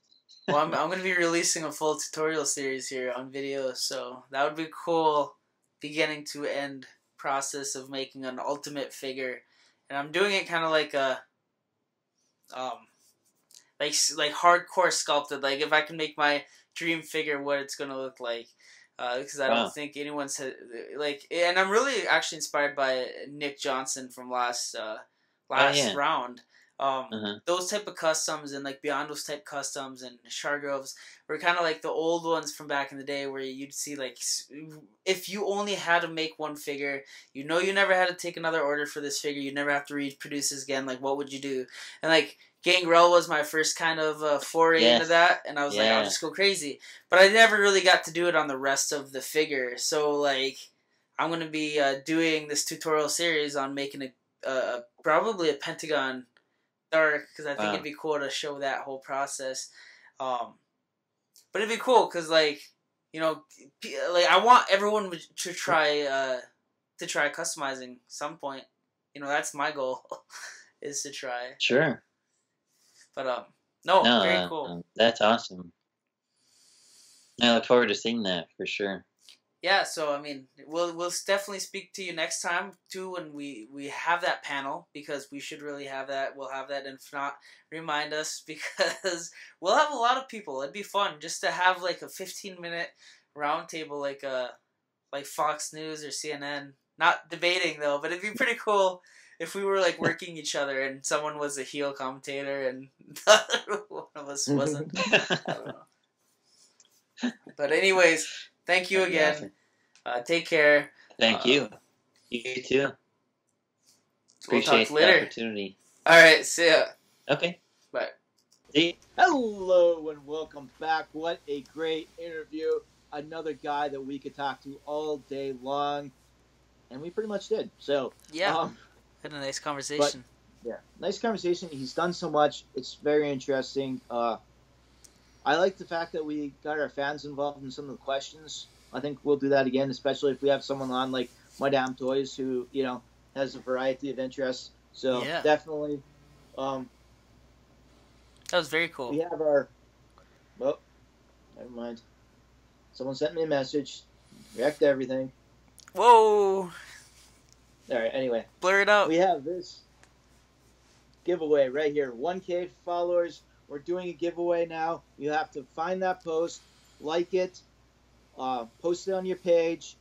Well, I'm going to be releasing a full tutorial series here on video, so that would be cool beginning to end process of making an ultimate figure. And I'm doing it kind of like a like hardcore sculpted, like if I can make my dream figure what it's going to look like. Because I don't think anyone's like, and I'm really actually inspired by Nick Johnson from last round. Those type of customs and like Beyondo's type customs and Shargrove's were kind of like the old ones from back in the day where you'd see like if you only had to make one figure, you know you never had to take another order for this figure, you never have to reproduce this again, like what would you do? And like Gangrel was my first kind of foray into that, and I was like, I'll just go crazy. But I never really got to do it on the rest of the figure, so like I'm going to be doing this tutorial series on making probably a Pentagon Dark, because I think it'd be cool to show that whole process. But it'd be cool because, like, you know, like I want everyone to try customizing some point. You know, that's my goal is to try. Sure. But no, very cool. That's awesome. I look forward to seeing that for sure. Yeah, so I mean, we'll definitely speak to you next time too when we have that panel, because we should really have that. We'll have that, and if not, remind us, because we'll have a lot of people. It'd be fun just to have like a 15-minute roundtable like Fox News or CNN. Not debating though, but it'd be pretty cool if we were like working each other and someone was a heel commentator and the other one of us wasn't. I don't know. But anyways, thank you again. Take care. Thank you. You too. Appreciate the opportunity. All right, see ya. Okay. Bye. See. Hello and welcome back. What a great interview. Another guy that we could talk to all day long. And we pretty much did. So yeah, had a nice conversation. Nice conversation. He's done so much. It's very interesting. I like the fact that we got our fans involved in some of the questions. I think we'll do that again, especially if we have someone on like Madame Toys who, has a variety of interests. So definitely. That was very cool. We have our. Oh, never mind. Someone sent me a message. React to everything. Whoa. All right. Anyway, blur it out. We have this giveaway right here. 1K followers. We're doing a giveaway now. You have to find that post, like it, post it on your page,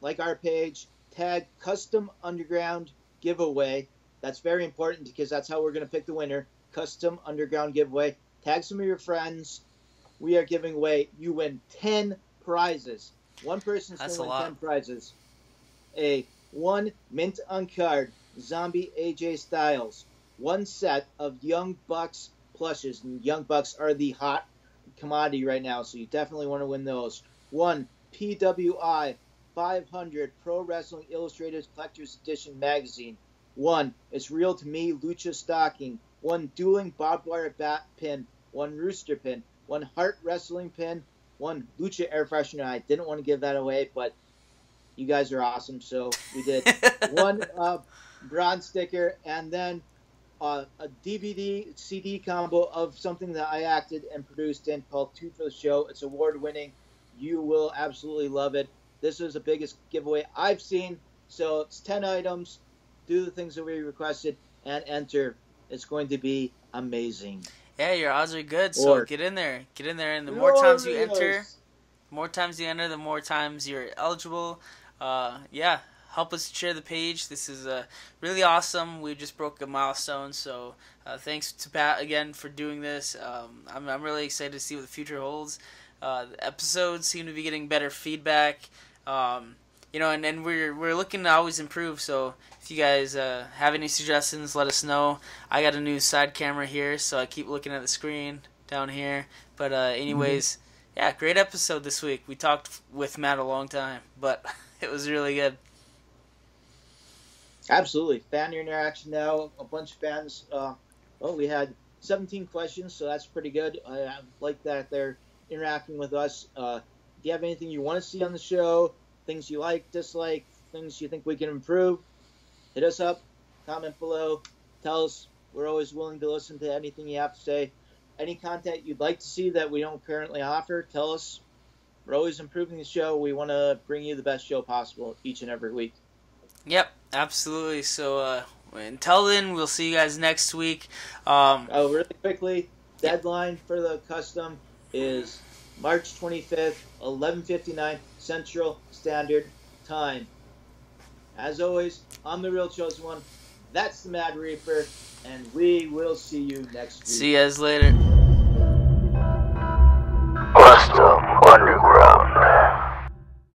like our page, tag Custom Underground Giveaway. That's very important because that's how we're going to pick the winner. Custom Underground Giveaway. Tag some of your friends. We are giving away. You win 10 prizes. One person's going to win 10 prizes. One mint on card Zombie AJ Styles. One set of Young Bucks plushes. And Young Bucks are the hot commodity right now, so you definitely want to win those. One PWI 500 Pro Wrestling Illustrated Collector's Edition magazine. One It's Real to Me Lucha stocking. One Dueling Barbed Wire bat pin. One Rooster pin. One Heart Wrestling pin. One Lucha air freshener. I didn't want to give that away, but you guys are awesome, so we did. One bronze sticker, and then a DVD CD combo of something that I acted and produced in called Two for the Show. It's award-winning. You will absolutely love it. This is the biggest giveaway I've seen, so it's 10 items. Do the things that we requested and enter. It's going to be amazing. Yeah, your odds are good, so get in there. Get in there, and the more times you enter, the more times you're eligible. Help us share the page. This is really awesome. We just broke a milestone, so thanks to Pat again for doing this. I'm really excited to see what the future holds. The episodes seem to be getting better feedback. And we're looking to always improve. So if you guys have any suggestions, let us know. I got a new side camera here, so I keep looking at the screen down here. But anyways, great episode this week. We talked with Matt a long time, but it was really good. Absolutely. Fan interaction now. A bunch of fans. We had 17 questions, so that's pretty good. I like that they're interacting with us. Do you have anything you want to see on the show? Things you like, dislike, things you think we can improve? Hit us up. Comment below. Tell us. We're always willing to listen to anything you have to say. Any content you'd like to see that we don't currently offer, tell us. We're always improving the show. We want to bring you the best show possible each and every week. Yep, absolutely. So until then, we'll see you guys next week. Really quickly, deadline for the custom is March 25th, 11:59 Central Standard Time. As always, I'm the Real Chosen One. That's the Mad Reaper, and we will see you next week. See you guys later.